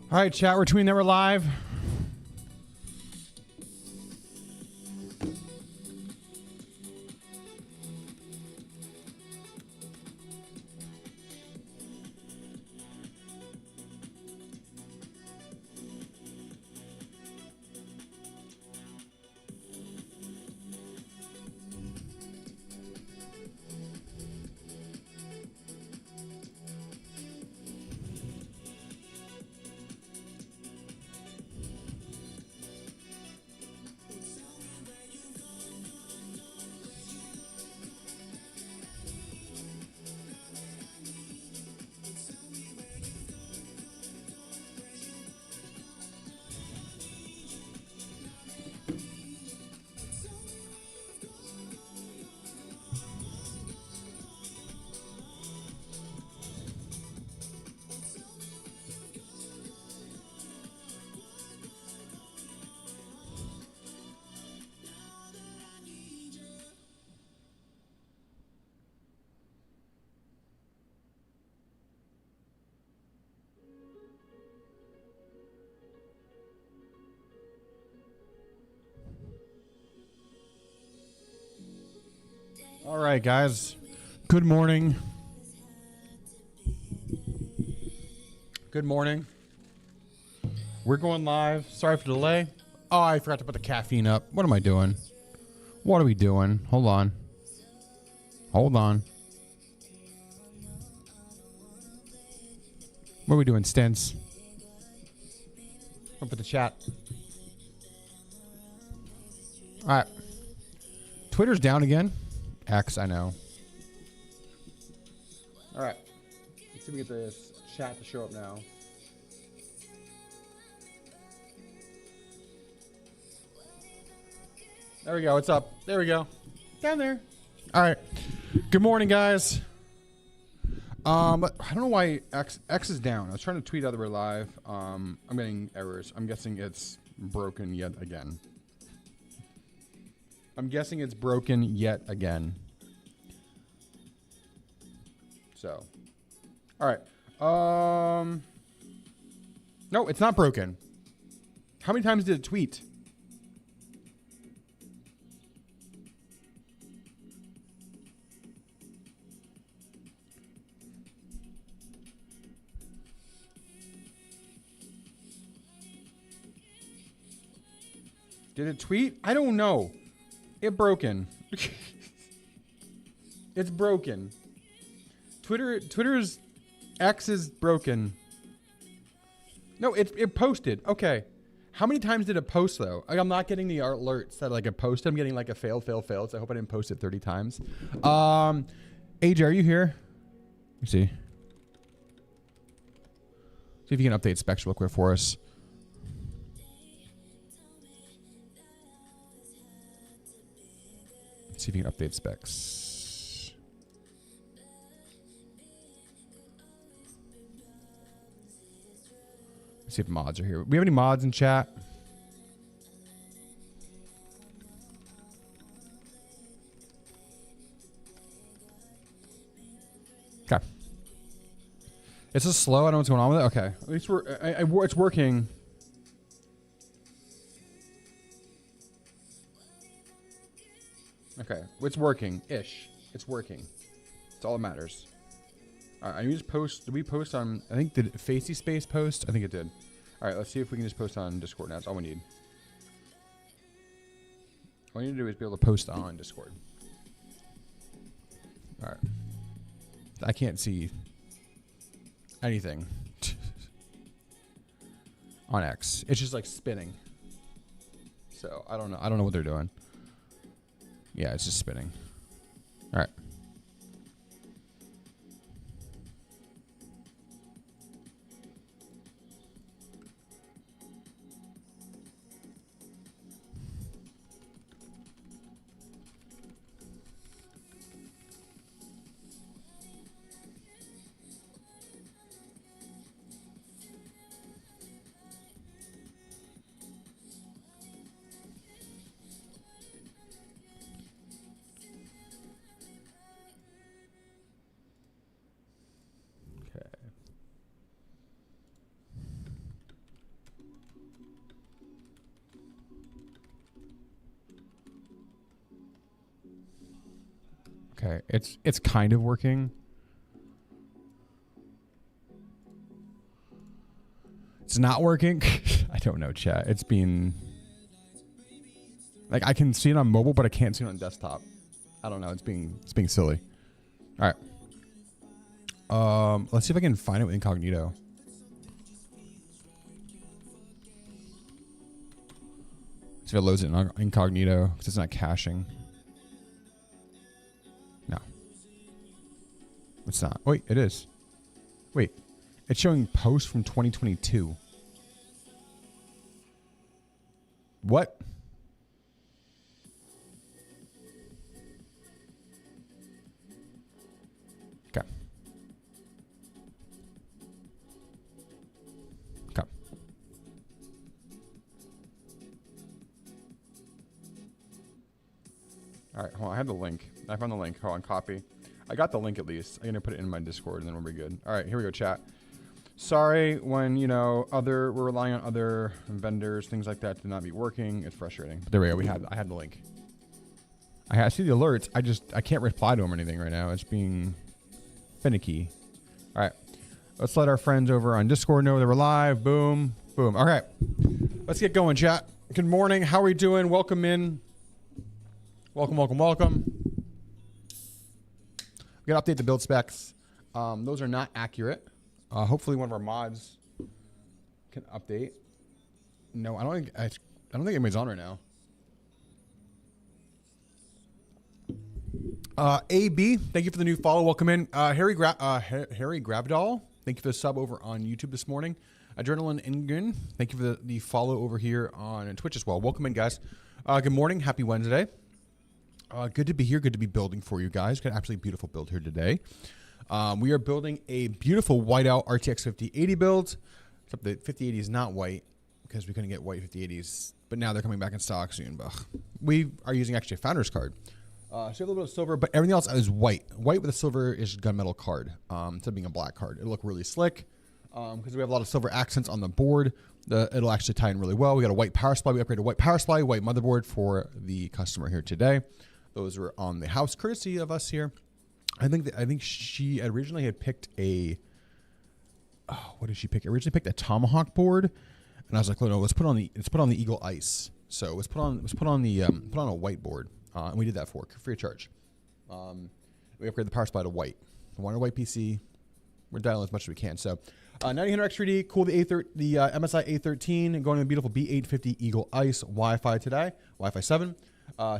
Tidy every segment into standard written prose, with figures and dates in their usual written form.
All right, chat. We're tweeting that we're live. All right, guys. Good morning. Good morning. We're going live. Sorry for the delay. Oh, I forgot to put the caffeine up. What am I doing? What are we doing? Hold on. Hold on. What are we doing, Stints? Up at the chat. All right. Twitter's down again. X, I know. All right. Let's see if we get this chat to show up now. There we go. It's up. There we go. Down there. All right. Good morning, guys. I don't know why X is down. I was trying to tweet out that we're live. I'm getting errors. I'm guessing it's broken yet again. So, all right. No, it's not broken. How many times did it tweet? Did it tweet? I don't know. It broken. It's broken. Twitter's X is broken. No, it posted. Okay. How many times did it post though? Like, I'm not getting the alerts that like it posted. I'm getting like a fail. So I hope I didn't post it 30 times. AJ, are you here? Let me see. See if you can update specs real quick for us. See if you can update specs. Let's see if mods are here. We have any mods in chat? Okay. It's just slow. I don't know what's going on with it. Okay. At least it's working. Okay, it's working-ish. It's working. It's all that matters. All right, I just post. Did we post on? I think did Facey Space post? I think it did. All right, let's see if we can just post on Discord now. That's all we need. All we need to do is be able to post on Discord. All right. I can't see anything on X. It's just like spinning. So I don't know. I don't know what they're doing. Yeah, it's just spinning. All right. Okay, it's kind of working. It's not working. I don't know, chat. It's been like I can see it on mobile, but I can't see it on desktop. I don't know. It's being silly. All right. Let's see if I can find it with incognito. See if it loads it in incognito because it's not caching. No. It's not. Wait, it is. Wait. It's showing post from 2022. What? Okay. Okay. All right, hold on. I have the link. I found the link. Hold on, copy. I got the link at least. I'm gonna put it in my Discord and then we'll be good. All right, here we go, chat. Sorry when, you know, we're relying on other vendors, things like that to not be working. It's frustrating. But there we go. I had the link. I see the alerts. I can't reply to them or anything right now. It's being finicky. All right. Let's let our friends over on Discord know that we're live. Boom. Boom. All right. Let's get going, chat. Good morning. How are we doing? Welcome in. Welcome, welcome, welcome. We gotta update the build specs. Those are not accurate. Hopefully one of our mods can update. No, I don't think anybody's on right now. AB, thank you for the new follow. Welcome in. Harry Gravdall, thank you for the sub over on YouTube this morning. Adrenaline Ingen, thank you for the follow over here on Twitch as well. Welcome in, guys. Good morning. Happy Wednesday. Good to be here. Good to be building for you guys. Got an absolutely beautiful build here today. We are building a beautiful whiteout RTX 5080 build. Except the 5080 is not white because we couldn't get white 5080s, but now they're coming back in stock soon. Ugh. We are using actually a founder's card. So we have a little bit of silver, but everything else is white. White with a silver is gunmetal card instead of being a black card. It'll look really slick because we have a lot of silver accents on the board. It'll actually tie in really well. We got a white power supply. We upgraded a white power supply, white motherboard for the customer here today. Those were on the house courtesy of us here. I think she originally had picked a. Oh, what did she pick? Originally picked a Tomahawk board, and I was like, "No, let's put on the Eagle Ice." So let's put on a white board, and we did that for free of charge. We upgraded the power supply to white. I wanted a white PC. We're dialing as much as we can. So 9000X3D, cool. The MSI A13, going to a beautiful B850 Eagle Ice Wi-Fi today. Wi-Fi 7.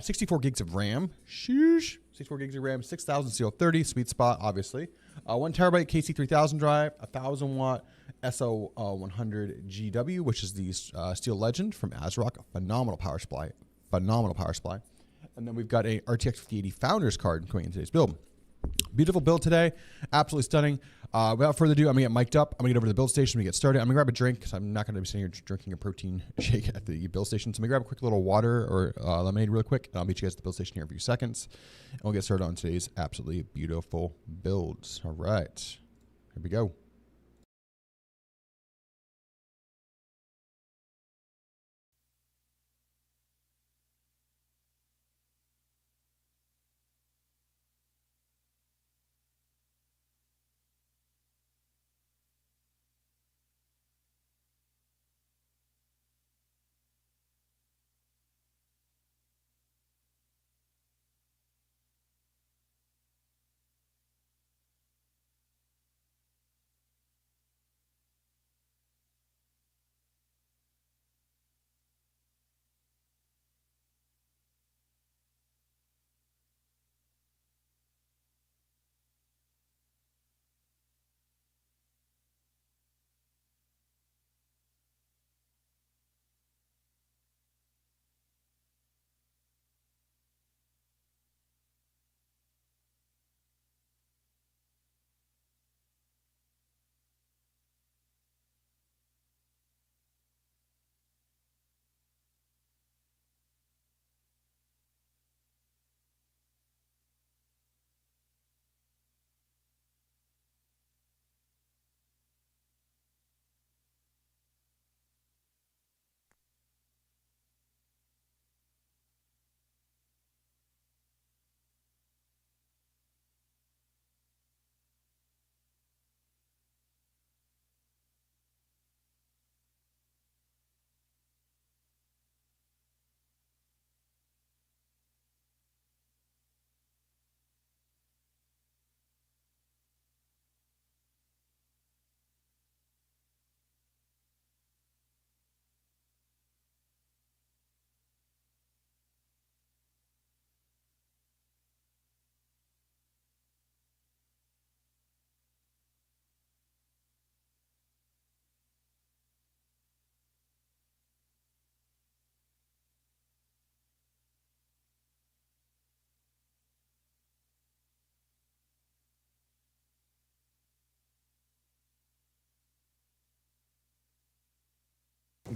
64 gigs of RAM. Sheesh. 64 gigs of RAM, 6000 CO30, sweet spot, obviously. 1 terabyte KC3000 drive, 1000 watt SO100 GW, which is the Steel Legend from ASRock. Phenomenal power supply. Phenomenal power supply. And then we've got a RTX 5080 Founders card going in today's build. Beautiful build today. Absolutely stunning. Without further ado, I'm going to get mic'd up. I'm going to get over to the build station. We get started. I'm going to grab a drink because I'm not going to be sitting here drinking a protein shake at the build station. So I'm going to grab a quick little water or lemonade real quick, and I'll meet you guys at the build station here in a few seconds. And we'll get started on today's absolutely beautiful builds. All right. Here we go.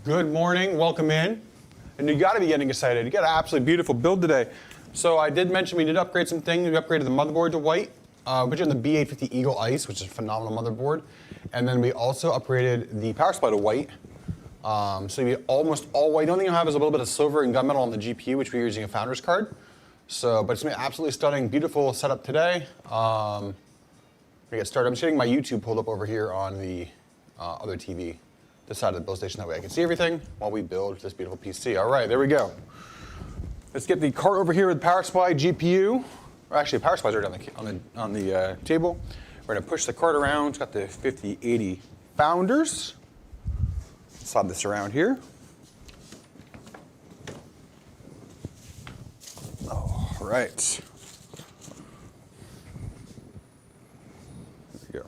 Good morning, welcome in. And you gotta be getting excited. You got an absolutely beautiful build today. So I did mention we did upgrade some things. We upgraded the motherboard to white, which is in the B850 Eagle Ice, which is a phenomenal motherboard. And then we also upgraded the power supply to white. So you almost all white. The only thing you have is a little bit of silver and gunmetal on the GPU, which we're using a Founders card. So, but it's gonna be absolutely stunning, beautiful setup today. We get started. I'm just getting my YouTube pulled up over here on the other TV. This side of the build station, that way I can see everything while we build this beautiful PC. All right, there we go. Let's get the cart over here with power supply, GPU. Or actually, power supply's already on the table. We're gonna push the cart around. It's got the 5080 Founders. Slide this around here. All right. There we go.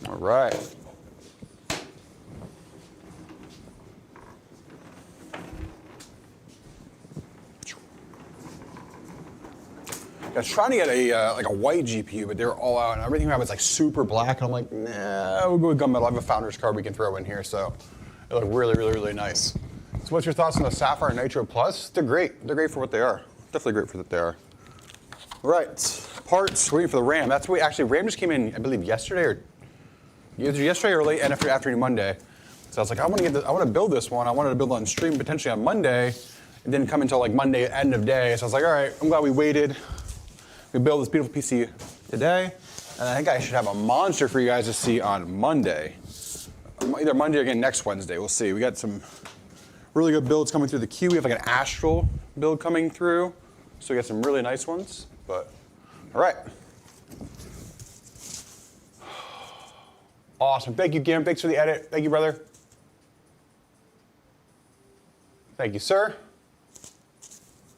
All right. I was trying to get a like a white GPU, but they're all out, and everything I have is like super black. And I'm like, nah, we'll go with gunmetal. I have a Founders card we can throw in here, so it look really, really, really nice. So, what's your thoughts on the Sapphire Nitro Plus? They're great. They're great for what they are. Definitely great for what they are. All right, parts. Waiting for the RAM. That's what actually RAM just came in, I believe, yesterday or either yesterday or late afternoon Monday. So I was like, I want to build this one. I wanted to build on stream potentially on Monday. It didn't come until like Monday end of day. So I was like, all right, I'm glad we waited. We build this beautiful PC today, and I think I should have a monster for you guys to see on Monday. Either Monday or again next Wednesday. We'll see. We got some really good builds coming through the queue. We have like an Astral build coming through, so we got some really nice ones. But all right. Awesome. Thank you, Gim. Thanks for the edit. Thank you, brother. Thank you, sir.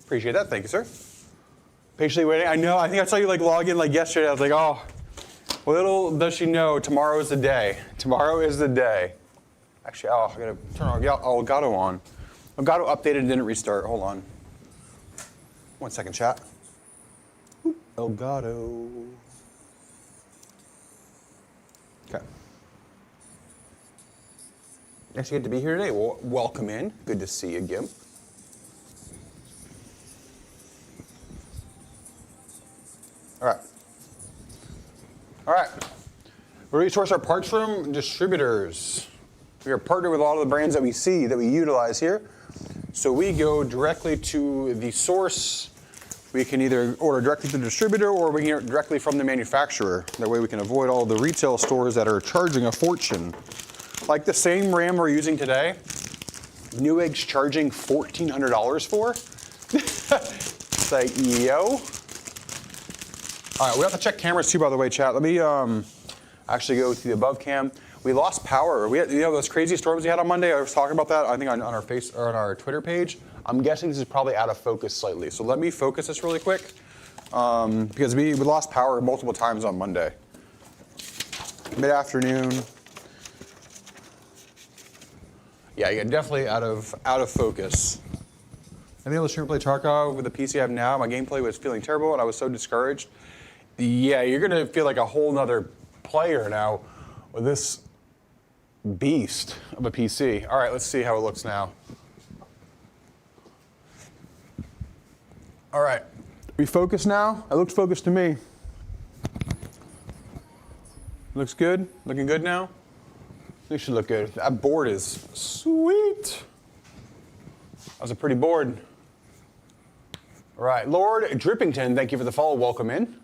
Appreciate that. Thank you, sir. Patiently waiting. I know. I think I saw you like log in like yesterday. I was like, oh, little does she know, tomorrow is the day. Tomorrow is the day. Actually, I gotta turn Elgato on. Elgato updated and didn't restart. Hold on. 1 second, chat. Oop, Elgato. Okay. Nice to get to be here today. Well, welcome in. Good to see you, Gim. All right. All right. We resource our parts from distributors. We are partnered with a lot of the brands that we see, that we utilize here. So we go directly to the source. We can either order directly to the distributor or we can get directly from the manufacturer. That way we can avoid all the retail stores that are charging a fortune. Like the same RAM we're using today, Newegg's charging $1,400 for. It's like, yo. All right, we have to check cameras too, by the way, chat. Let me actually go to the above cam. We lost power. We had, those crazy storms we had on Monday. I was talking about that, I think, on our Twitter page. I'm guessing this is probably out of focus slightly. So let me focus this really quick because we lost power multiple times on Monday. Mid-afternoon. Yeah, you're definitely out of focus. I've been able to stream play Tarkov with the PC I have now. My gameplay was feeling terrible and I was so discouraged. Yeah, you're gonna feel like a whole nother player now with this beast of a PC. All right, let's see how it looks now. All right, we focus now? It looks focused to me. Looks good? Looking good now? It should look good. That board is sweet. That was a pretty board. All right, Lord Drippington, thank you for the follow. Welcome in.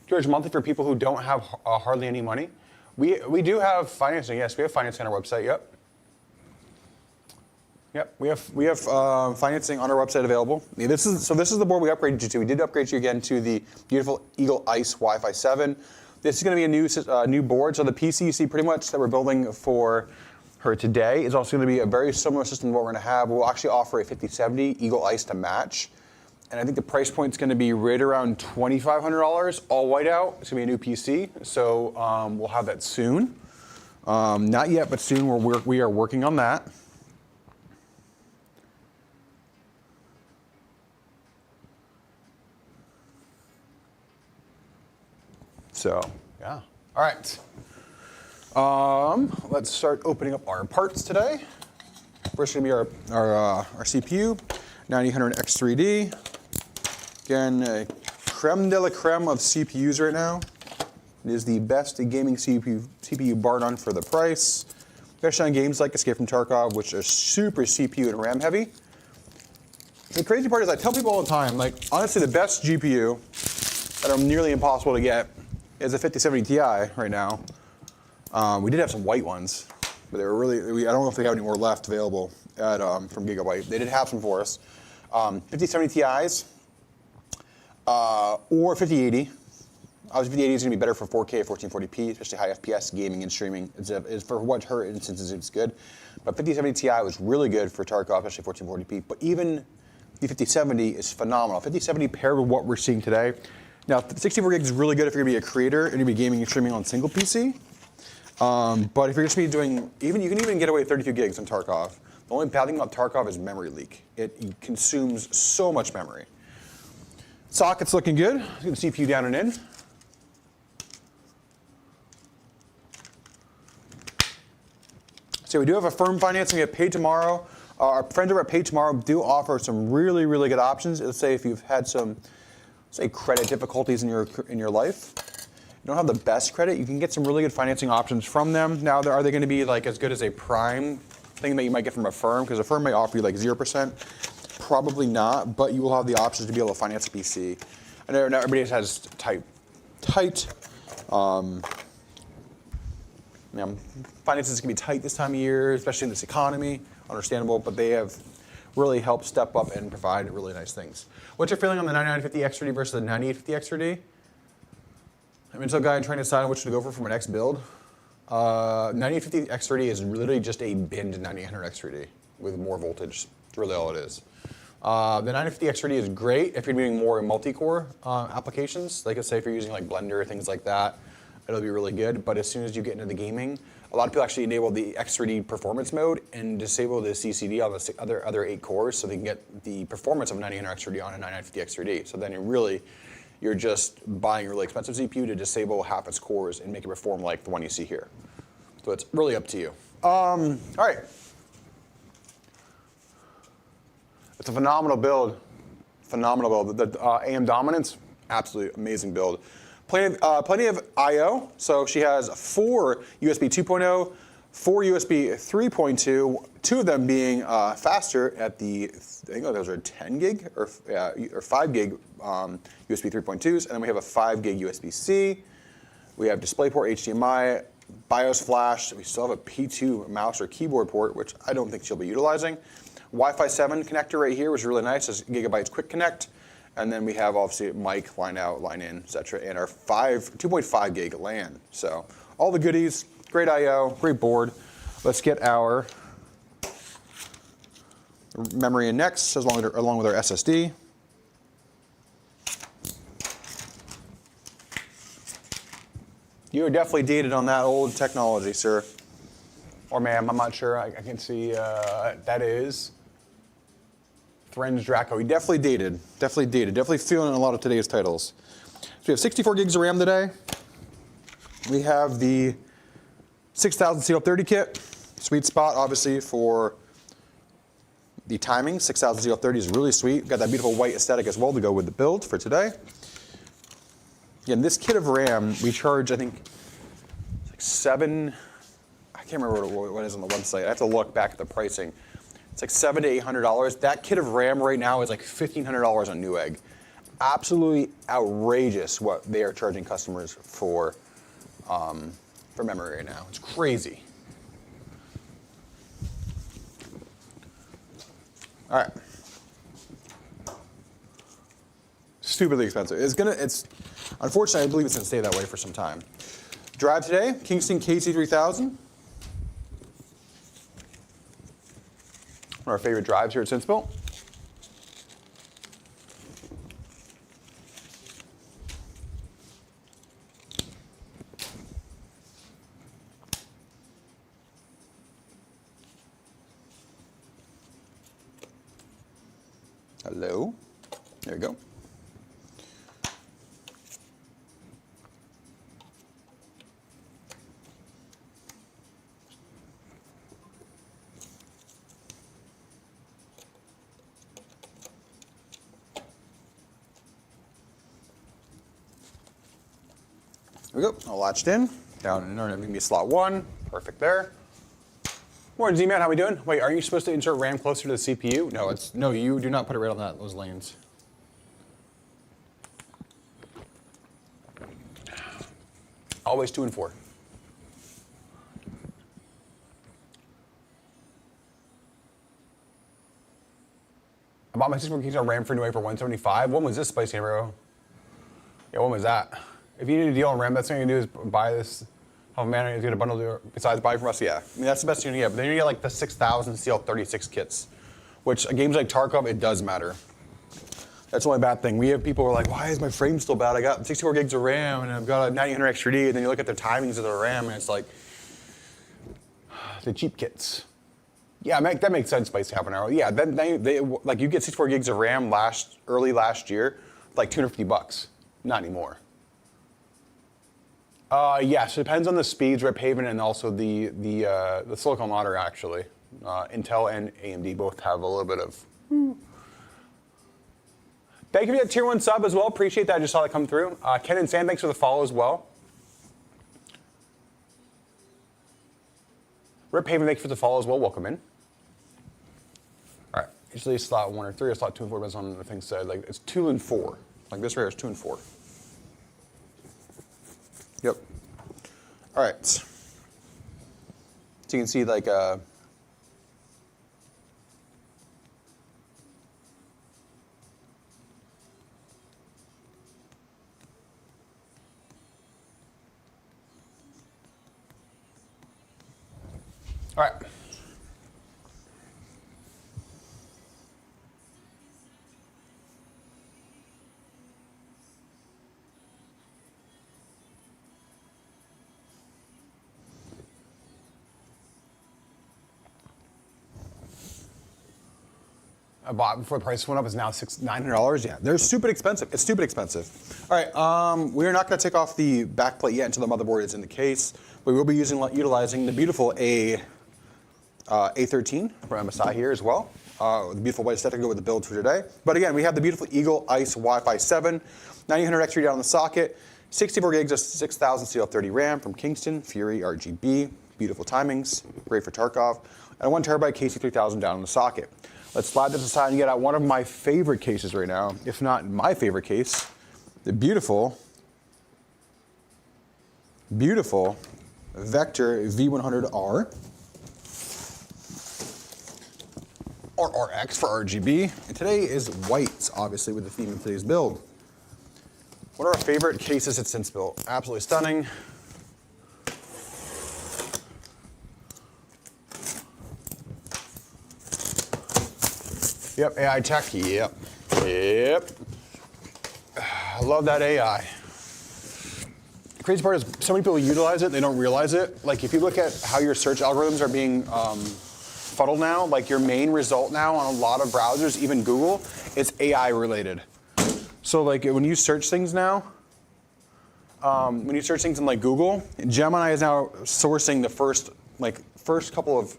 $2 monthly for people who don't have hardly any money. We do have financing. Yes, we have financing on our website. Yep. Yep, we have financing on our website available. This is the board we upgraded you to. We did upgrade you again to the beautiful Eagle Ice Wi-Fi 7. This is going to be a new board. So the PC you see pretty much that we're building for her today is also going to be a very similar system to what we're going to have. We'll actually offer a 5070 Eagle Ice to match. And I think the price point is going to be right around $2,500, all white out. It's going to be a new PC, so we'll have that soon. Not yet, but soon we are working on that. So, yeah. All right. Let's start opening up our parts today. First going to be our CPU, 9800X3D. Again, creme de la creme of CPUs right now. It is the best gaming CPU bar none for the price. Especially on games like Escape From Tarkov, which are super CPU and RAM heavy. The crazy part is I tell people all the time, like honestly the best GPU that are nearly impossible to get is a 5070 Ti right now. We did have some white ones, but they were really, I don't know if they have any more left available at, from Gigabyte. They did have some for us. 5070 Ti's or 5080. Obviously 5080 is going to be better for 4K, 1440p, especially high FPS gaming and streaming. It's for what her instances, it's good. But 5070 Ti was really good for Tarkov, especially 1440p. But even the 5070 is phenomenal. 5070 paired with what we're seeing today. Now, 64 gigs is really good if you're going to be a creator and you're going to be gaming and streaming on single PC. But if you're just be doing, you can even get away with 32 gigs on Tarkov. The only bad thing about Tarkov is memory leak. It consumes so much memory. Socket's looking good. Let's get the CPU down and in. So we do have a firm financing. We have Pay Tomorrow. Our friends over at Pay Tomorrow do offer some really, really good options. Let's say if you've had some, say, credit difficulties in your life. You don't have the best credit, you can get some really good financing options from them. Now, are they going to be like as good as a prime thing that you might get from a firm? Because a firm may offer you like 0%. Probably not, but you will have the options to be able to finance a PC. I know not everybody has tight finances can be tight this time of year, especially in this economy. Understandable, but they have really helped step up and provide really nice things. What's your feeling on the 9950X3D versus the 9850X3D? I'm an Intel guy trying to decide on which to go for my next build. 9850X3D is literally just a binned 9800X3D with more voltage. That's really all it is. The 950X3D is great if you're doing more multi-core applications. Like let's say if you're using like Blender, things like that, it'll be really good. But as soon as you get into the gaming, a lot of people actually enable the X3D performance mode and disable the CCD on the other 8 cores so they can get the performance of a 9800X3D on a 9950X3D. So then you're just buying a really expensive CPU to disable half its cores and make it perform like the one you see here. So it's really up to you. All right. It's a phenomenal build. Phenomenal build. The AM Dominance, absolutely amazing build. Plenty of I/O. So she has 4 USB 2.0, 4 USB 3.2, 2 of them being faster at the, I think those are 10 gig or 5 gig USB 3.2s, and then we have a 5 gig USB-C. We have DisplayPort HDMI, BIOS flash. We still have a P2 mouse or keyboard port, which I don't think she'll be utilizing. Wi-Fi 7 connector right here, which is really nice. It's Gigabyte's Quick Connect. And then we have obviously mic, line out, line in, etc. And our 2.5 gig LAN. So all the goodies, great I/O, great board. Let's get our memory in next, along with our SSD. You are definitely dated on that old technology, sir. Or ma'am, I'm not sure. I can see that is Thren's Draco. He definitely dated. Definitely feeling a lot of today's titles. So we have 64 gigs of RAM today. We have the 6000 CL30 kit. Sweet spot, obviously, for the timing. 6000 CL30 is really sweet. Got that beautiful white aesthetic as well to go with the build for today. Again, this kit of RAM, we charge, I think, like I can't remember what it is on the website. I have to look back at the pricing. It's like $700 to $800. That kit of RAM right now is like $1,500 on Newegg. Absolutely outrageous what they are charging customers for memory right now. It's crazy. All right. Stupidly expensive. Unfortunately, I believe it's going to stay that way for some time. Drive today, Kingston KC3000. One of our favorite drives here at Sincebuilt. Hello. There you go. we go, all latched in. Down in our NVMe slot 1, perfect there. Morning, Z-Man, how we doing? Wait, aren't you supposed to insert RAM closer to the CPU? No, you do not put it right on those lanes. Always 2 and 4. I bought my 64 Kingston RAM for new for 175. When was this, Spicy Bro? Yeah, when was that? If you need a deal on RAM, that's what you're gonna do is buy this. Oh man, you get a bundle besides buy from us. Yeah, I mean that's the best you're gonna get. But then you get like the 6000 CL36 kits, which games like Tarkov, it does matter. That's the only bad thing. We have people who are like, why is my frame still bad? I got 64 gigs of RAM and I've got a 900 XTD, and then you look at the timings of the RAM and it's like the cheap kits. Yeah, that makes sense, Spicy Habanero. Yeah, then they like you get 64 gigs of RAM early last year, like $250. Not anymore. Yes, it depends on the speeds, Rip Haven, and also the silicon ladder actually. Intel and AMD both have a little bit of. Thank you for that tier 1 sub as well. Appreciate that. I just saw that come through. Ken and Sam, thanks for the follow as well. Rip Haven, thanks for the follow as well. Welcome in. All right. Usually slot 1 or 3 or slot 2 and 4 depends on the thing said. Like it's 2 and 4. Like this right here is 2 and 4. Yep. All right. So you can see like all right. I bought before the price went up. It's now $900. Yeah, they're stupid expensive. It's stupid expensive. All right, we are not going to take off the back plate yet until the motherboard is in the case. We will be utilizing the beautiful A13 from MSI here as well. The beautiful white aesthetic to go with the build for today. But again, we have the beautiful Eagle Ice Wi-Fi 7, 900 XTD down on the socket, 64 gigs of 6000 CL30 RAM from Kingston, Fury RGB, beautiful timings, great for Tarkov, and a 1 terabyte KC3000 down on the socket. Let's slide this aside and get out one of my favorite cases right now, if not my favorite case, the beautiful Vector V100R, or RX for RGB. And today is white, obviously, with the theme of today's build. One of our favorite cases it's since built. Absolutely stunning. Yep, AI tech, yep. I love that AI. The crazy part is so many people utilize it, they don't realize it. Like if you look at how your search algorithms are being funneled now, like your main result now on a lot of browsers, even Google, is AI related. So like when you search things now, when you search things in like Google, Gemini is now sourcing the first couple of,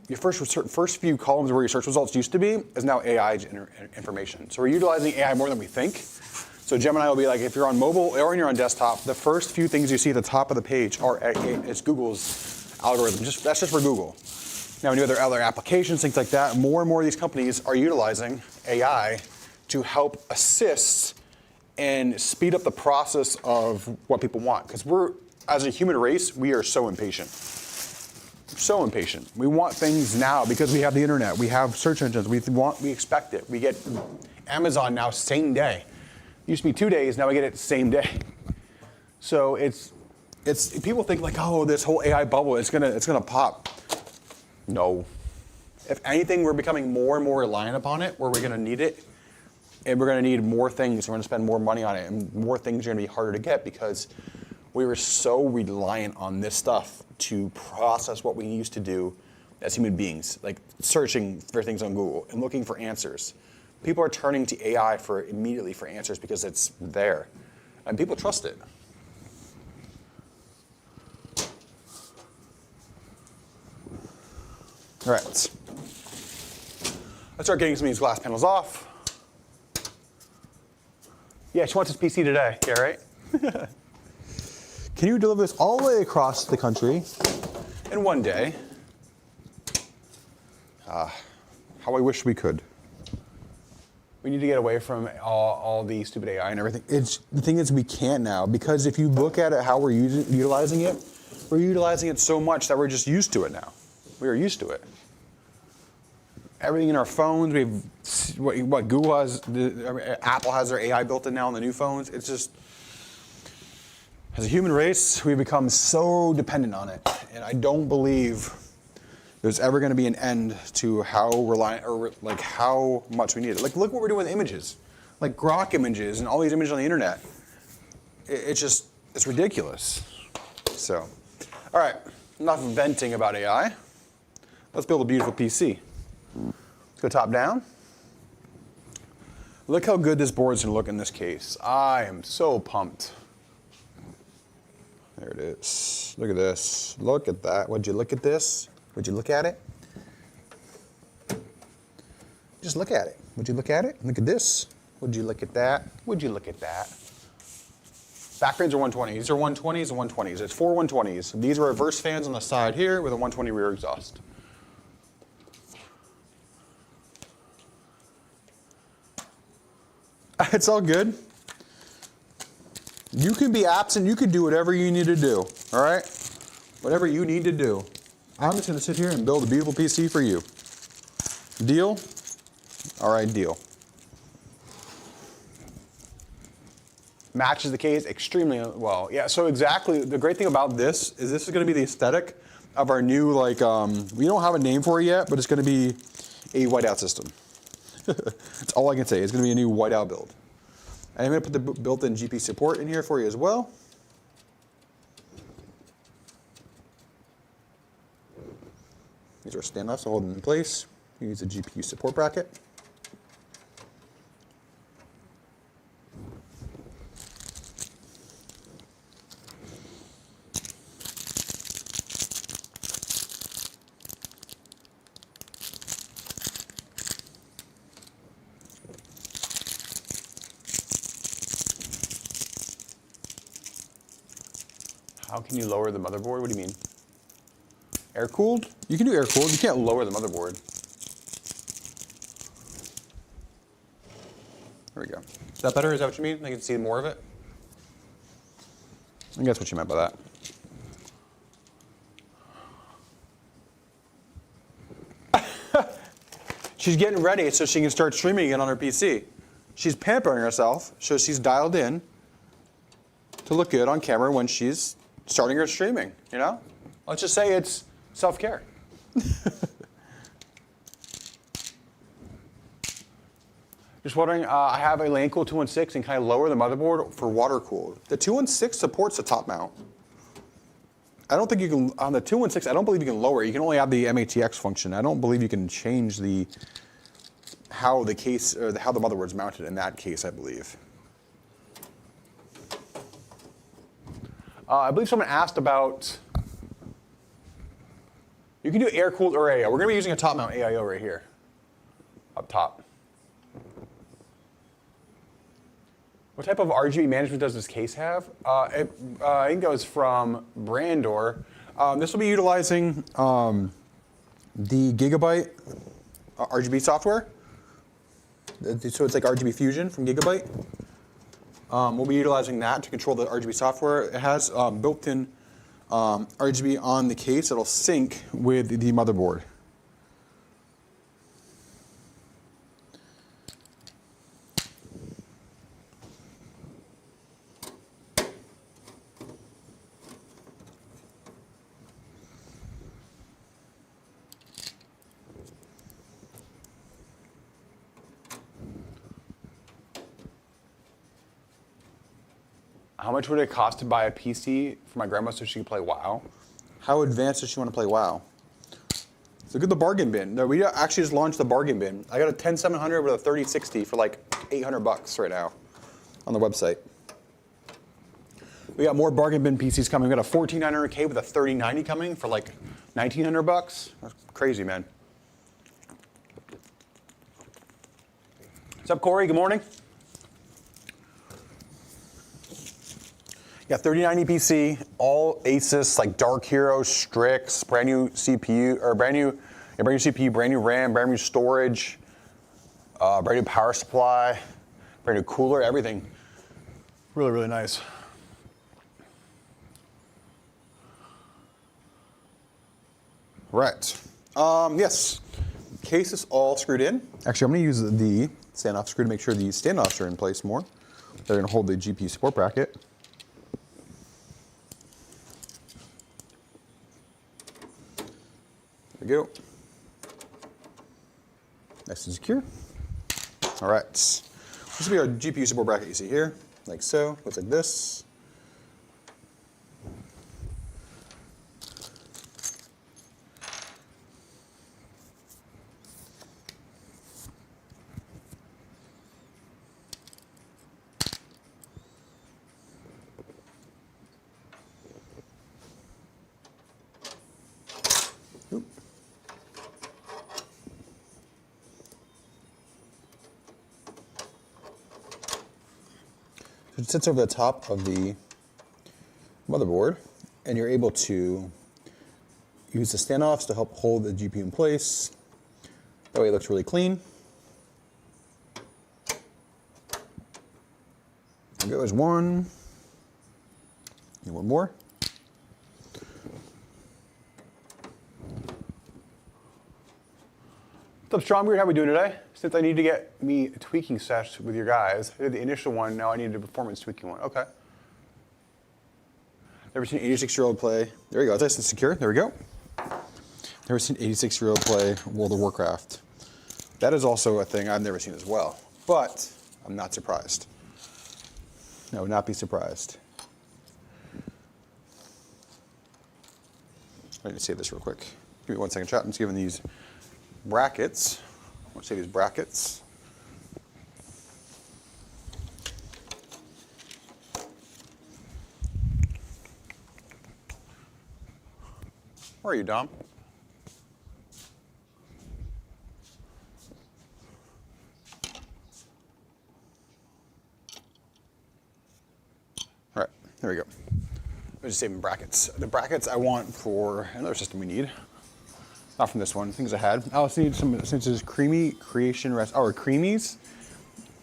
your first few columns where your search results used to be is now AI information. So we're utilizing AI more than we think. So Gemini will be like, if you're on mobile or when you're on desktop, the first few things you see at the top of the page it's Google's algorithm. That's just for Google. Now when you have other applications, things like that, more and more of these companies are utilizing AI to help assist and speed up the process of what people want. Because as a human race, we are so impatient. So impatient. We want things now because we have the internet. We have search engines. We expect it. We get Amazon now same day. It used to be 2 days. Now we get it same day. So it's people think like, oh, this whole AI bubble, it's gonna pop. No. If anything, we're becoming more and more reliant upon it, where we're gonna need it, and we're gonna need more things. We're gonna spend more money on it, and more things are gonna be harder to get because we were so reliant on this stuff to process what we used to do as human beings, like searching for things on Google and looking for answers. People are turning to AI immediately for answers because it's there, and people trust it. All right, let's start getting some of these glass panels off. Yeah, she wants his PC today. Yeah, right? Can you deliver this all the way across the country in one day? How I wish we could. We need to get away from all the stupid AI and everything. The thing is, we can't now, because if you look at it, how we're utilizing it, we're utilizing it so much that we're just used to it now. We are used to it. Everything in our phones, we have what Google has, Apple has their AI built in now on the new phones. It's just, as a human race, we've become so dependent on it, and I don't believe there's ever going to be an end to how reliant, or like how much we need it. Like, look what we're doing with images, like Grok images and all these images on the internet. It's ridiculous. So, all right, enough venting about AI. Let's build a beautiful PC. Let's go top down. Look how good this board's gonna look in this case. I am so pumped. There it is. Look at this. Look at that. Would you look at this? Would you look at it? Just look at it. Would you look at it? Look at this. Would you look at that? Would you look at that? Back fans are 120. These are 120s and 120s. It's 4 120s. These are reverse fans on the side here with a 120 rear exhaust. It's all good. You can be absent. You can do whatever you need to do. All right? Whatever you need to do. I'm just going to sit here and build a beautiful PC for you. Deal? All right, deal. Matches the case extremely well. Yeah, so exactly, the great thing about this is going to be the aesthetic of our new, like, we don't have a name for it yet, but it's going to be a whiteout system. That's all I can say. It's going to be a new whiteout build. And I'm going to put the built-in GPU support in here for you as well. These are standoffs to hold them in place. Use a GPU support bracket. How can you lower the motherboard? What do you mean? Air-cooled? You can do air-cooled. You can't lower the motherboard. There we go. Is that better? Is that what you mean? I can see more of it? I think that's what you meant by that. She's getting ready so she can start streaming again on her PC. She's pampering herself, so she's dialed in to look good on camera when she's starting her streaming, you know? Let's just say it's self-care. Just wondering, I have a LAN cool 216, and can I lower the motherboard for water cooled? The 216 supports the top mount. I don't think you can, on the 216, I don't believe you can lower it. You can only have the MATX function. I don't believe you can change how the case, or how the motherboard's mounted in that case, I believe. I believe someone asked about, you can do air-cooled or AIO. We're going to be using a top-mount AIO right here, up top. What type of RGB management does this case have? I think it goes from Brandor. This will be utilizing the Gigabyte RGB software. So it's like RGB Fusion from Gigabyte. We'll be utilizing that to control the RGB software. It has built-in RGB on the case that'll sync with the motherboard. How much would it cost to buy a PC for my grandma so she could play WoW? How advanced does she want to play WoW? Look at the bargain bin. No, we actually just launched the bargain bin. I got a 10700 with a 3060 for like 800 bucks right now on the website. We got more bargain bin PCs coming. We got a 14900K with a 3090 coming for like 1900 bucks. That's crazy, man. What's up, Corey? Good morning. Yeah, 3090 PC, all Asus, like Dark Hero, Strix, brand new CPU, or brand new CPU, brand new RAM, brand new storage, brand new power supply, brand new cooler, everything. Really, really nice. Right. Yes. Case is all screwed in. Actually, I'm going to use the standoff screw to make sure the standoffs are in place more. They're going to hold the GPU support bracket. There we go. Nice and secure. All right. This will be our GPU support bracket you see here, like so. Looks like this. It sits over the top of the motherboard, and you're able to use the standoffs to help hold the GPU in place. That way it looks really clean. There goes one. And one more. What's up, Strong Beard? How are we doing today? Since I need to get me a tweaking sesh with your guys, I did the initial one, now I need a performance tweaking one. Okay. Never seen an 86-year-old play. There we go, it's nice and secure. There we go. Never seen an 86-year-old play World of Warcraft. That is also a thing I've never seen as well, but I'm not surprised. I would not be surprised. I need to save this real quick. Give me 1 second, chat. I'm just giving these brackets. I want to say these brackets. Where are you, Dom? All right, there we go. I'm just saving brackets. The brackets I want for another system we need. Not from this one, things I had. I also need some, since it's creamy creation rest, or creamies.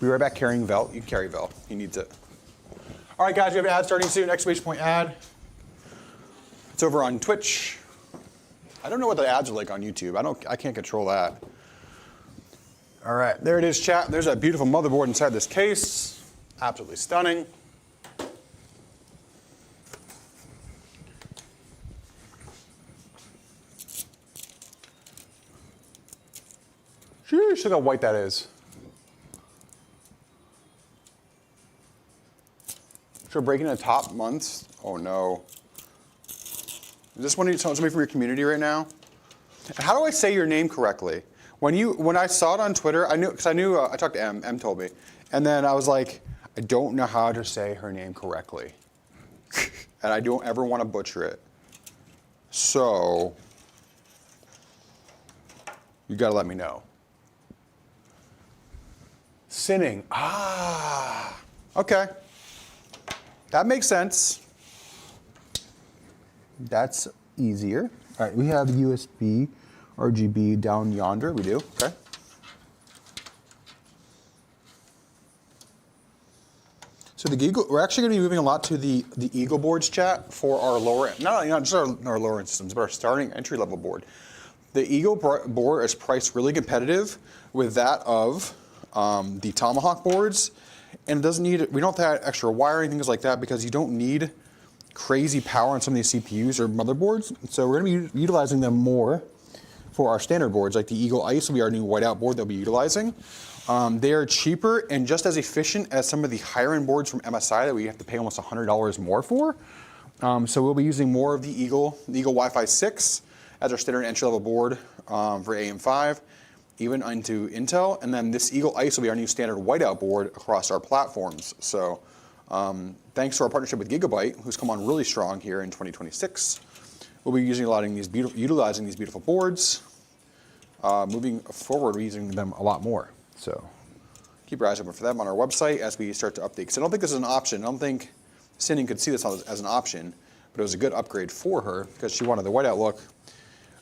Be right back carrying Vel. You can carry Vel, he needs it. All right, guys, we have an ad starting soon, exclamation point ad. It's over on Twitch. I don't know what the ads are like on YouTube. I can't control that. All right, there it is, chat. There's that beautiful motherboard inside this case. Absolutely stunning. Sheesh, look how white that is. Sure, breaking the top months. Oh no. Is this somebody from your community right now? How do I say your name correctly? When I saw it on Twitter, I knew, because I talked to M told me, and then I was like, I don't know how to say her name correctly, and I don't ever want to butcher it. So you gotta let me know. Scining. Ah, okay. That makes sense. That's easier. All right, we have USB, RGB down yonder. We do, okay. So the Eagle, we're actually going to be moving a lot to the Eagle boards, chat, for our lower, not just our lower end systems, but our starting entry level board. The Eagle board is priced really competitive with that of the Tomahawk boards, and it doesn't need, we don't have that extra wiring, things like that, because you don't need crazy power on some of these CPUs or motherboards. So we're going to be utilizing them more for our standard boards, like the Eagle Ice will be our new whiteout board that we'll be utilizing. They are cheaper and just as efficient as some of the higher end boards from MSI that we have to pay almost $100 more for. So we'll be using more of the Eagle Wi-Fi 6 as our standard entry level board for AM5, even into Intel. And then this Eagle Ice will be our new standard whiteout board across our platforms. So thanks to our partnership with Gigabyte, who's come on really strong here in 2026, we'll be utilizing these beautiful boards. Moving forward, we're using them a lot more. So keep your eyes open for them on our website as we start to update. Because I don't think this is an option. I don't think Scining could see this as an option, but it was a good upgrade for her because she wanted the whiteout look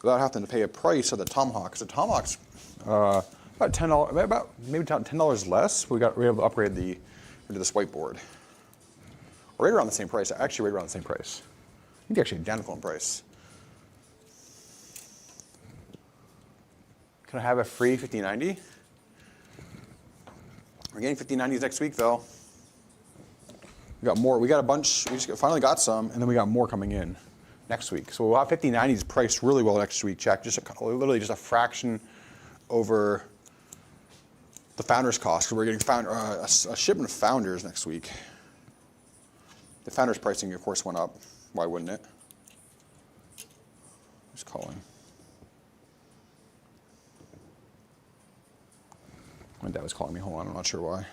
without having to pay a price of the Tomahawk. So the Tomahawk's about $10, about maybe $10 less. We were able to upgrade into this whiteboard. Right around the same price. Actually, right around the same price. I think they're actually identical in price. Can I have a free 5090? We're getting 5090s next week, though. We got more. We got a bunch. We just finally got some, and then we got more coming in next week. So we'll have 5090s priced really well next week, Jack. Literally just a fraction over the Founders cost. So we're getting a shipment of Founders next week. The Founders pricing, of course, went up. Why wouldn't it? Who's calling? My dad was calling me. Hold on, I'm not sure why.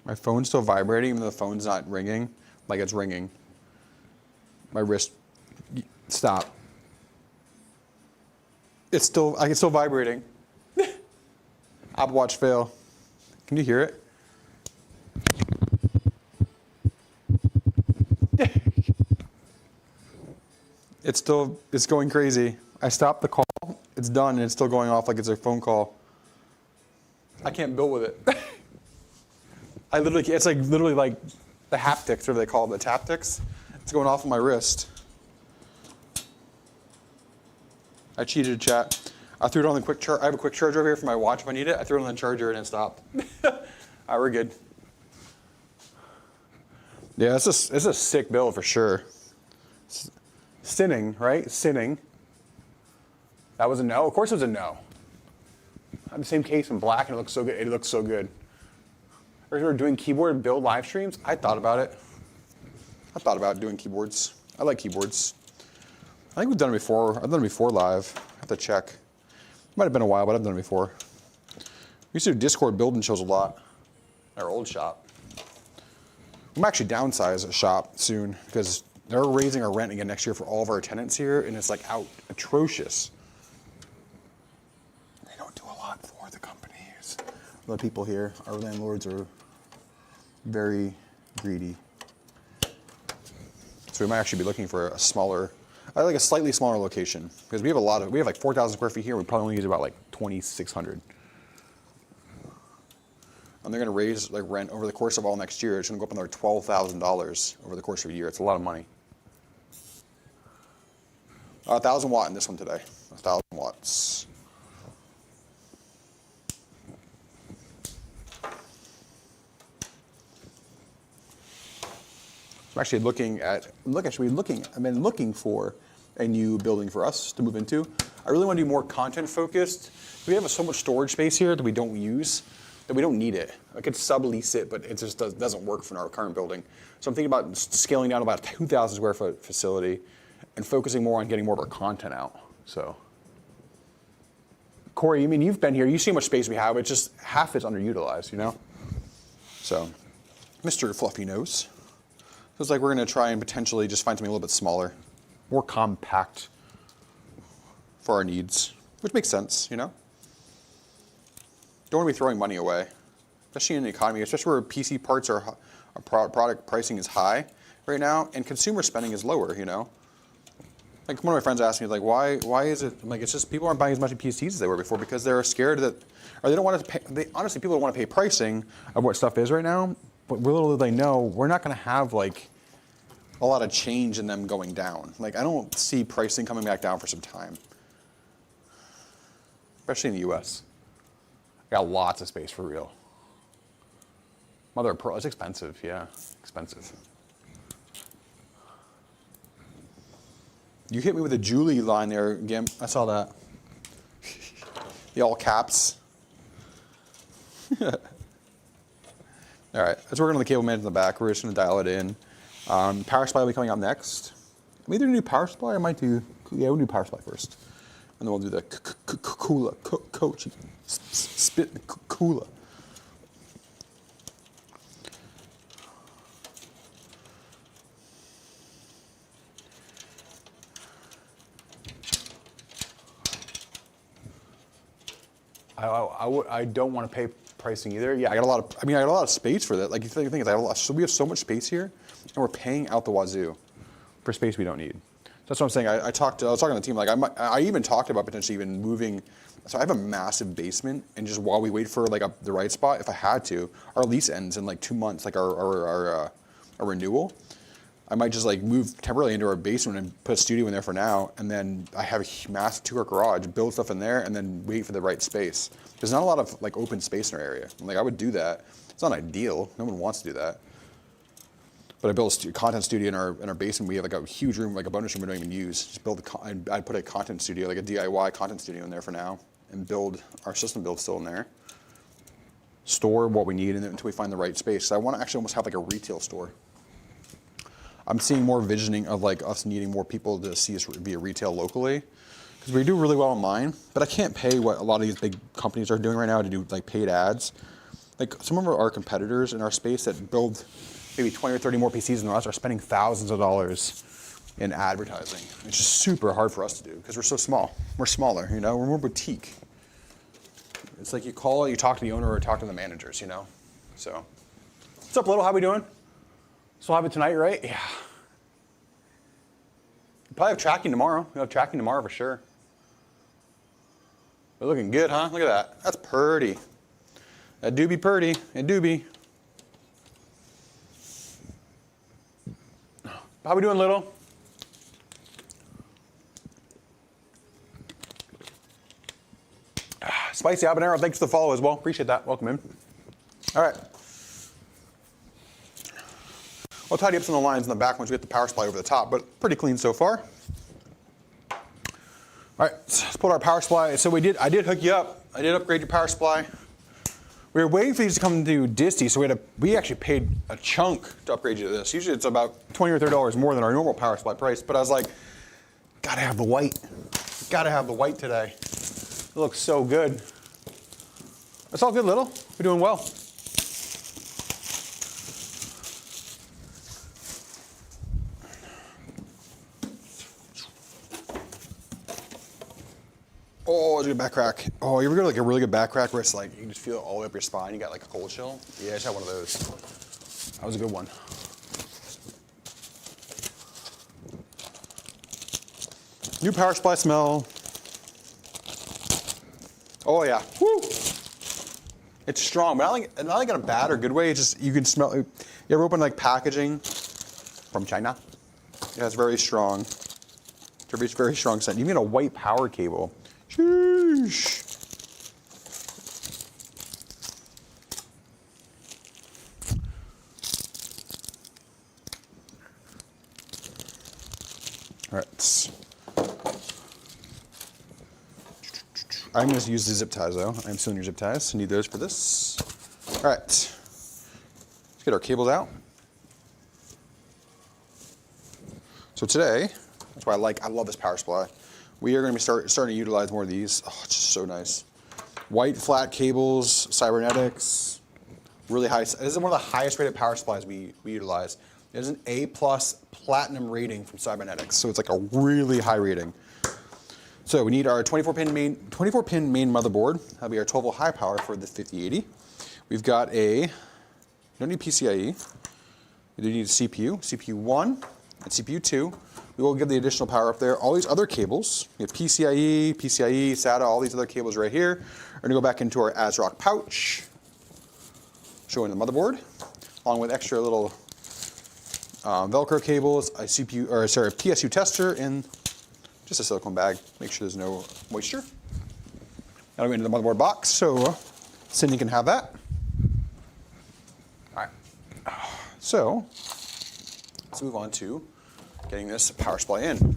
My phone's still vibrating, even though the phone's not ringing. Like it's ringing. My wrist, stop. It's still vibrating. Apple Watch fail. Can you hear it? It's going crazy. I stopped the call, it's done, and it's still going off like it's a phone call. I can't build with it. It's literally like the haptics, whatever they call it, the taptics. It's going off on my wrist. I cheated, chat. I threw it on the quick charge. I have a quick charger over here for my watch if I need it. I threw it on the charger and it stopped. All right, we're good. Yeah, it's a sick build for sure. Scining, right? Scining. That was a no? Of course it was a no. I have the same case in black and it looks so good. It looks so good. We're doing keyboard build live streams. I thought about it. I thought about doing keyboards. I like keyboards. I think we've done it before. I've done it before live. I have to check. Might have been a while, but I've done it before. We used to do Discord building shows a lot at our old shop. I'm actually downsize a shop soon because they're raising our rent again next year for all of our tenants here, and it's like atrocious. They don't do a lot for the companies. The people here, our landlords are very greedy. So we might actually be looking for a smaller, like a slightly smaller location because we have like 4,000 square feet here. We probably only use about like 2,600. And they're going to raise like rent over the course of all next year. It's going to go up another $12,000 over the course of a year. It's a lot of money. 1,000 watt in this one today. 1,000 watts. I'm actually I've been looking for a new building for us to move into. I really want to do more content focused. We have so much storage space here that we don't use, that we don't need it. I could sublease it, but it just doesn't work for our current building. So I'm thinking about scaling down about a 2,000 square foot facility and focusing more on getting more of our content out. So, Corey, I mean, you've been here. You see how much space we have. It's just half is underutilized, you know? So, Mr. Fluffy Nose. So it's like we're going to try and potentially just find something a little bit smaller, more compact for our needs, which makes sense, you know? Don't want to be throwing money away, especially in the economy, especially where PC parts product pricing is high right now and consumer spending is lower, you know? Like one of my friends asked me, like, why is it, I'm like, it's just people aren't buying as much PCs as they were before because they're scared that, or they don't want to pay, honestly, people don't want to pay pricing of what stuff is right now, but little do they know, we're not going to have like a lot of change in them going down. Like I don't see pricing coming back down for some time, especially in the US. I got lots of space for real. Mother of pearl, it's expensive, yeah, expensive. You hit me with a Julie line there, Gimp. I saw that. The all caps. All right, let's work on the cable management in the back. We're just going to dial it in. Power supply will be coming up next. I'm either going to do power supply or I might do, yeah, we'll do power supply first. And then we'll do the cooler, coach, spit cooler. I don't want to pay pricing either. Yeah, I got a lot of space for that. Like you think, so we have so much space here, and we're paying out the wazoo for space we don't need. That's what I'm saying. I was talking to the team. Like I even talked about potentially even moving. So I have a massive basement, and just while we wait for like the right spot, if I had to, our lease ends in like 2 months, like our renewal. I might just like move temporarily into our basement and put a studio in there for now, and then I have a massive 2-car garage, build stuff in there, and then wait for the right space. There's not a lot of like open space in our area. Like I would do that. It's not ideal. No one wants to do that. But I built a content studio in our basement. We have like a huge room, like a bonus room we don't even use. Just build I'd put a content studio, like a DIY content studio in there for now, and build our system build still in there. Store what we need until we find the right space. So I want to actually almost have like a retail store. I'm seeing more visioning of like us needing more people to see us via retail locally, because we do really well online, but I can't pay what a lot of these big companies are doing right now to do like paid ads. Like some of our competitors in our space that build maybe 20 or 30 more PCs than us are spending thousands of dollars in advertising. It's just super hard for us to do because we're so small. We're smaller, you know, we're more boutique. It's like you call, you talk to the owner or talk to the managers, you know? So, what's up, Little? How we doing? Still have it tonight, right? Yeah. We'll probably have tracking tomorrow. We'll have tracking tomorrow for sure. We're looking good, huh? Look at that. That's purty. That do be purty. It do be. How we doing, Little? Spicy habanero, thanks for the follow as well. Appreciate that. Welcome in. All right. I'll tidy up some of the lines in the back once we get the power supply over the top, but pretty clean so far. All right, so let's put our power supply. So I did hook you up. I did upgrade your power supply. We were waiting for these to come to Disty, so we actually paid a chunk to upgrade you to this. Usually it's about $20 or $30 more than our normal power supply price, but I was like, gotta have the white. Gotta have the white today. It looks so good. It's all good, Little. We're doing well. Oh, it's a good back crack. Oh, you ever go to like a really good back crack where it's like you can just feel it all the way up your spine? You got like a cold chill? Yeah, I just had one of those. That was a good one. New power supply smell. Oh yeah. Woo! It's strong, but not like in a bad or good way. It's just you can smell it. You ever open like packaging from China? It has very strong. It's a very strong scent. You get a white power cable. Sheesh. All right. I'm going to use the zip ties though. I'm still in your zip ties. I need those for this. All right. Let's get our cables out. So today, that's why I love this power supply. We are going to be starting to utilize more of these. Oh, it's just so nice. White flat cables, cybernetics, really high. This is one of the highest rated power supplies we utilize. It has an A+ platinum rating from cybernetics, so it's like a really high rating. So we need our 24-pin main motherboard. That'll be our 12-volt high power for the 5080. We've got you don't need PCIe. You do need a CPU, CPU 1 and CPU 2. We will give the additional power up there. All these other cables, we have PCIe, SATA, all these other cables right here are going to go back into our ASRock pouch, showing the motherboard, along with extra little Velcro cables, a PSU tester, and just a silicone bag. Make sure there's no moisture. That'll go into the motherboard box, so Cindy can have that. All right. So let's move on to getting this power supply in.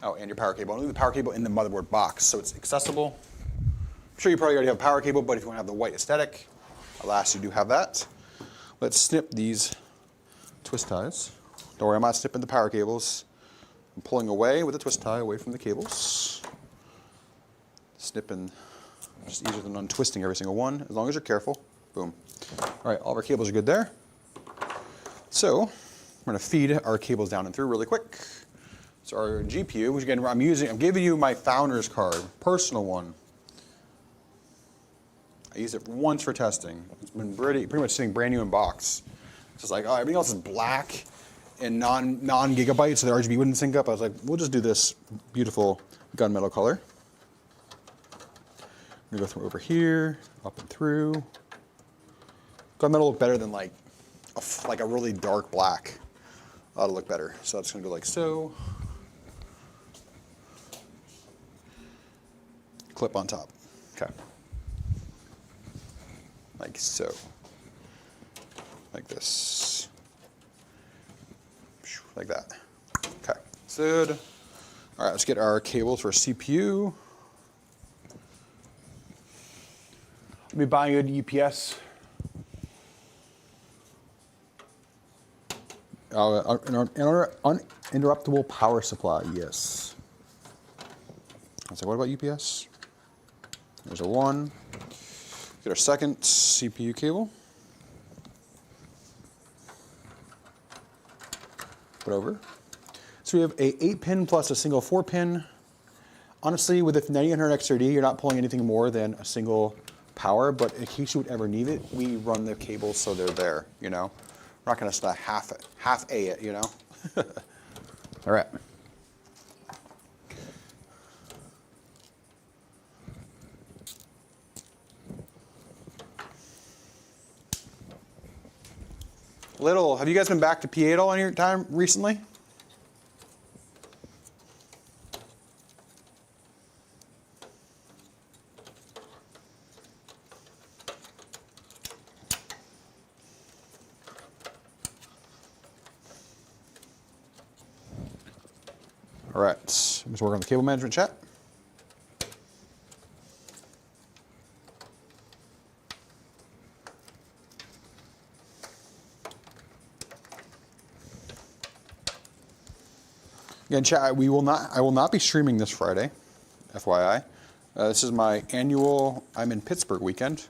Oh, and your power cable. I'll leave the power cable in the motherboard box so it's accessible. I'm sure you probably already have a power cable, but if you want to have the white aesthetic, alas, you do have that. Let's snip these twist ties. Don't worry, I'm not snipping the power cables. I'm pulling away with the twist tie away from the cables. Snipping, just easier than untwisting every single one, as long as you're careful. Boom. All right, all of our cables are good there. So we're going to feed our cables down and through really quick. It's our GPU, which again, I'm giving you my founder's card, personal one. I used it once for testing. It's been pretty much sitting brand new in box. It's just like, oh, everything else is black and non-gigabyte, so the RGB wouldn't sync up. I was like, we'll just do this beautiful gunmetal color. I'm gonna go through over here, up and through. Gunmetal look better than like a really dark black. That'll look better. So I'm just gonna go like so. Clip on top. Okay. Like so. Like this. Like that. Okay. Good. All right, let's get our cables for CPU. I'll be buying a good UPS. Uninterruptible power supply, yes. I was like, what about UPS? There's a one. Get our second CPU cable. Put over. So we have a 8-pin plus a single 4-pin. Honestly, with the 9900 XRD, you're not pulling anything more than a single power, but in case you would ever need it, we run the cables so they're there, you know? We're not gonna start half A it, you know? All right. Have you guys been back to PA at all in your time recently? All right, let's work on the cable management chat. Again, chat, I will not be streaming this Friday, FYI. This is my annual I'm in Pittsburgh weekend.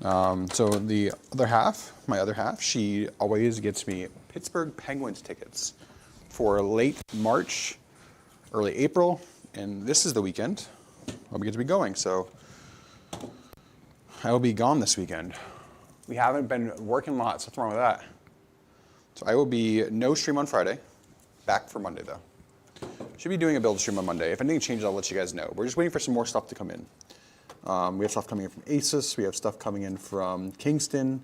So the other half, my other half, she always gets me Pittsburgh Penguins tickets for late March, early April, and this is the weekend I'll be going to be going. So I will be gone this weekend. We haven't been working lots. What's wrong with that? So I will be no stream on Friday. Back for Monday though. Should be doing a build stream on Monday. If anything changes, I'll let you guys know. We're just waiting for some more stuff to come in. We have stuff coming in from Asus. We have stuff coming in from Kingston.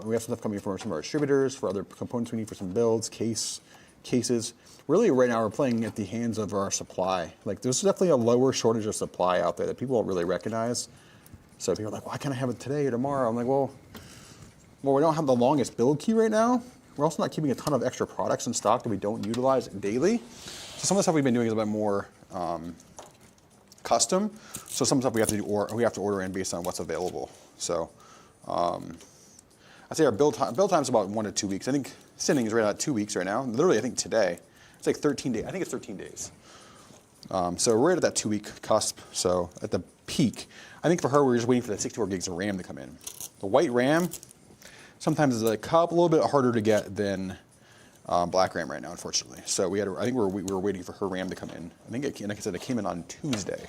We have stuff coming in from some of our distributors for other components we need for some builds, cases. Really, right now we're playing at the hands of our supply. Like, there's definitely a lower shortage of supply out there that people don't really recognize. So people are like, why can't I have it today or tomorrow? I'm like, well, we don't have the longest build queue right now. We're also not keeping a ton of extra products in stock that we don't utilize daily. So some of the stuff we've been doing is a bit more custom. So some stuff we have to do, or we have to order in based on what's available. So I'd say our build time is about 1 to 2 weeks. I think Scining is right at 2 weeks right now. Literally, I think today it's like 13 days. I think it's 13 days. So we're right at that 2 week cusp. So at the peak, I think for her we're just waiting for the 64 gigs of RAM to come in. The white RAM sometimes is a little bit harder to get than black RAM right now, unfortunately. So I think we were waiting for her RAM to come in. I think like I said, it came in on Tuesday.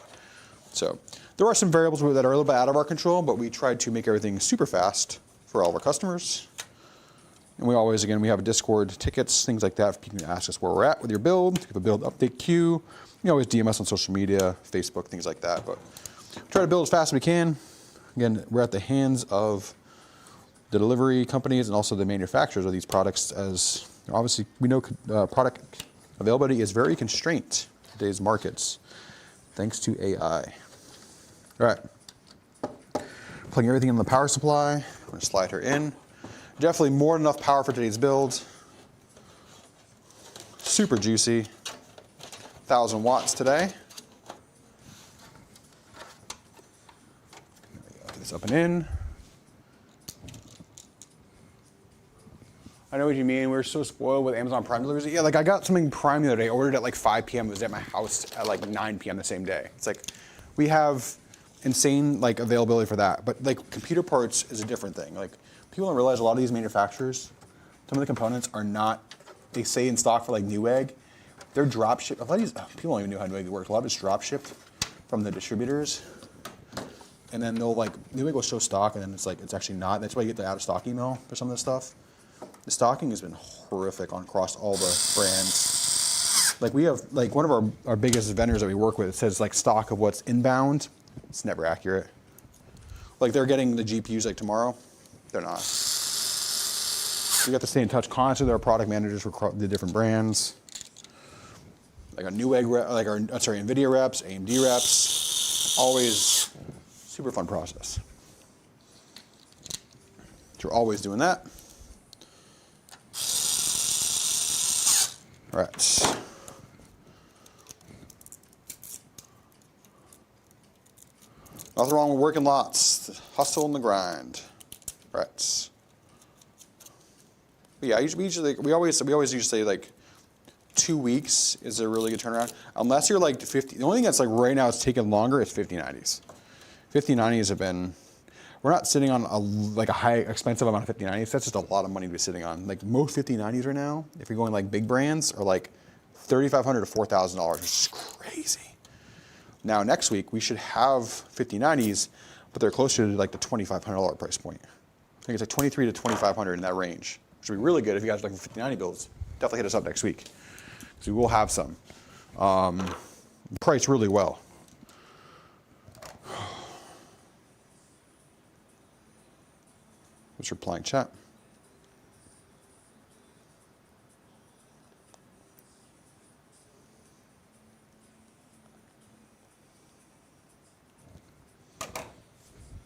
So there are some variables that are a little bit out of our control, but we tried to make everything super fast for all of our customers. And we always, again, we have Discord tickets, things like that. If you can ask us where we're at with your build, we have a build update queue. You always DM us on social media, Facebook, things like that. But try to build as fast as we can. Again, we're at the hands of the delivery companies and also the manufacturers of these products, as obviously we know product availability is very constrained in today's markets, thanks to AI. All right, plugging everything in the power supply. I'm gonna slide her in. Definitely more than enough power for today's build. Super juicy, 1,000 watts today. Get this up and in. I know what you mean. We're so spoiled with Amazon Prime deliveries. Yeah, like I got something Prime the other day, ordered at like 5 p.m. It was at my house at like 9 p.m. the same day. It's like we have insane like availability for that. But like computer parts is a different thing. Like people don't realize a lot of these manufacturers, some of the components are not, they say in stock for like Newegg, They're drop shipped. A lot of these people don't even know how to make it work. A lot of it's drop shipped from the distributors, and then they'll go show stock, and then it's actually not. That's why you get the out of stock email for some of this stuff. The stocking has been horrific across all the brands. Like we have one of our biggest vendors that we work with, it says like stock of what's inbound. It's never accurate. Like they're getting the GPUs like tomorrow, they're not. We got to stay in touch constantly with our product managers for the different brands. Like our Newegg rep, Nvidia reps, AMD reps, always super fun process. So we're always doing that. All right. Nothing wrong with working lots. The hustle and the grind. All right. But yeah, we always usually say like 2 weeks is a really good turnaround. Unless you're like 50. The only thing that's like right now it's taking longer is 5090s. 5090s have been. We're not sitting on a high expensive amount of 5090s. That's just a lot of money to be sitting on. Like most 5090s right now, if you're going like big brands, are like $3,500 to $4,000, which is crazy. Now next week we should have 5090s, but they're closer to like the $2,500 price point. I think it's like $2,300 to $2,500 in that range, which would be really good if you guys are looking for 5090 builds. Definitely hit us up next week, because we will have some. Priced really well. What's replying chat?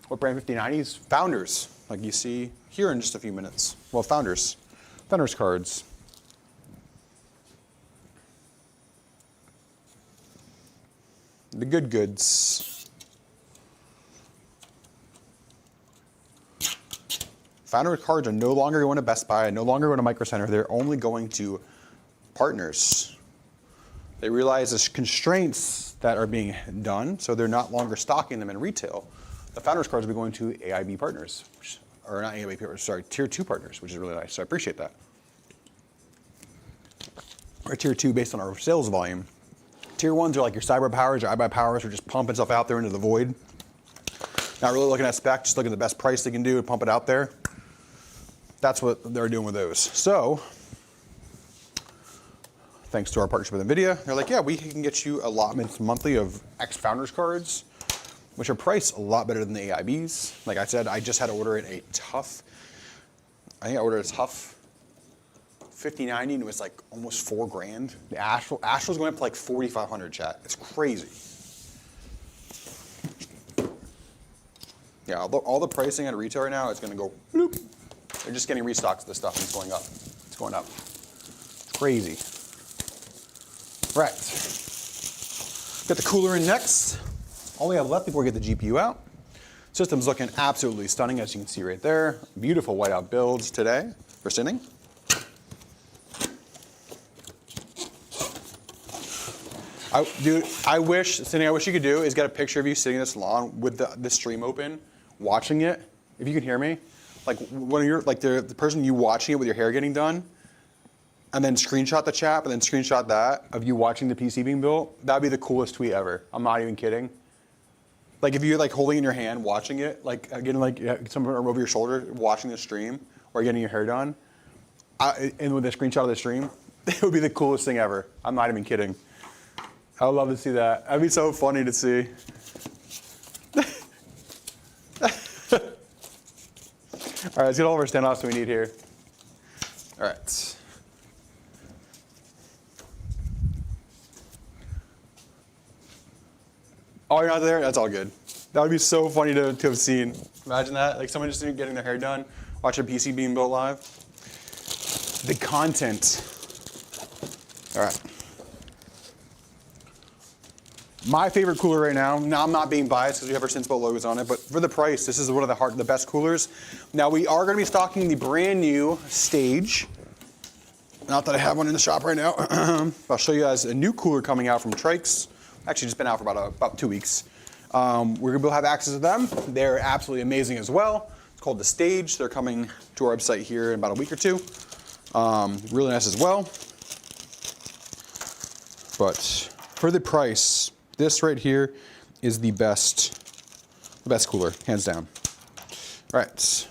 What brand 5090s? Founders, like you see here in just a few minutes. Well, Founders cards. The good goods. Founder cards are no longer going to Best Buy, no longer going to Micro Center. They're only going to partners. They realize the constraints that are being done, so they're not longer stocking them in retail. The Founders cards will be going to AIB partners, or not AIB partners, sorry, Tier 2 partners, which is really nice, so I appreciate that. Or Tier 2 based on our sales volume. Tier 1s are like your Cyber Powers, your iBuy Powers, are just pumping stuff out there into the void. Not really looking at spec, just looking at the best price they can do and pump it out there. That's what they're doing with those. So, thanks to our partnership with Nvidia, they're like, yeah, we can get you allotments monthly of X Founders cards, which are priced a lot better than the AIBs. Like I said, I just had to order it I think I ordered a tough 5090 and it was like almost $4,000. The Astral's going up to like 4,500, chat. It's crazy. Yeah, all the pricing at retail right now is going to go bloop. They're just getting restocks of this stuff and it's going up. It's going up. It's crazy. Right. Get the cooler in next. All we have left before we get the GPU out. System's looking absolutely stunning, as you can see right there. Beautiful whiteout builds today for Scining. I wish you could do is get a picture of you sitting in the salon with the stream open, watching it. If you can hear me, like when you're like the person you watching it with your hair getting done, and then screenshot the chat, and then screenshot that of you watching the PC being built. That'd be the coolest tweet ever. I'm not even kidding. Like if you're like holding in your hand, watching it, like getting like someone over your shoulder, watching the stream, or getting your hair done, and with a screenshot of the stream, it would be the coolest thing ever. I'm not even kidding. I would love to see that. That'd be so funny to see. All right, let's get all of our standoffs we need here. All right. Oh, you're not there? That's all good. That would be so funny to have seen. Imagine that, like someone just getting their hair done, watching a PC being built live. The content. All right. My favorite cooler right now, I'm not being biased because we have our Cinspo logos on it, but for the price, this is one of the best coolers. Now we are going to be stocking the brand new Stage. Not that I have one in the shop right now. I'll show you guys a new cooler coming out from Trikes. Actually just been out for about 2 weeks. We're going to have access to them. They're absolutely amazing as well. It's called the Stage. They're coming to our website here in about a week or two. Really nice as well. But for the price, this right here is the best cooler, hands down. All right.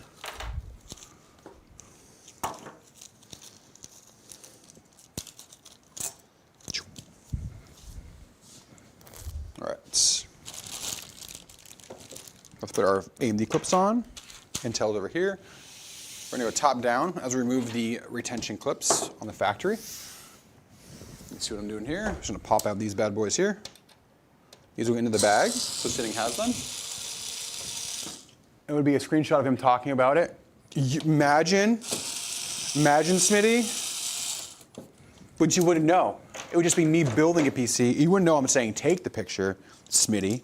All right. Let's put our AMD clips on. Intel's over here. We're going to go top down as we remove the retention clips on the factory. Let's see what I'm doing here. I'm just going to pop out these bad boys here. These will go into the bag, so Sitting has them. It would be a screenshot of him talking about it. Imagine, Smitty, but you wouldn't know. It would just be me building a PC. You wouldn't know I'm saying take the picture, Smitty.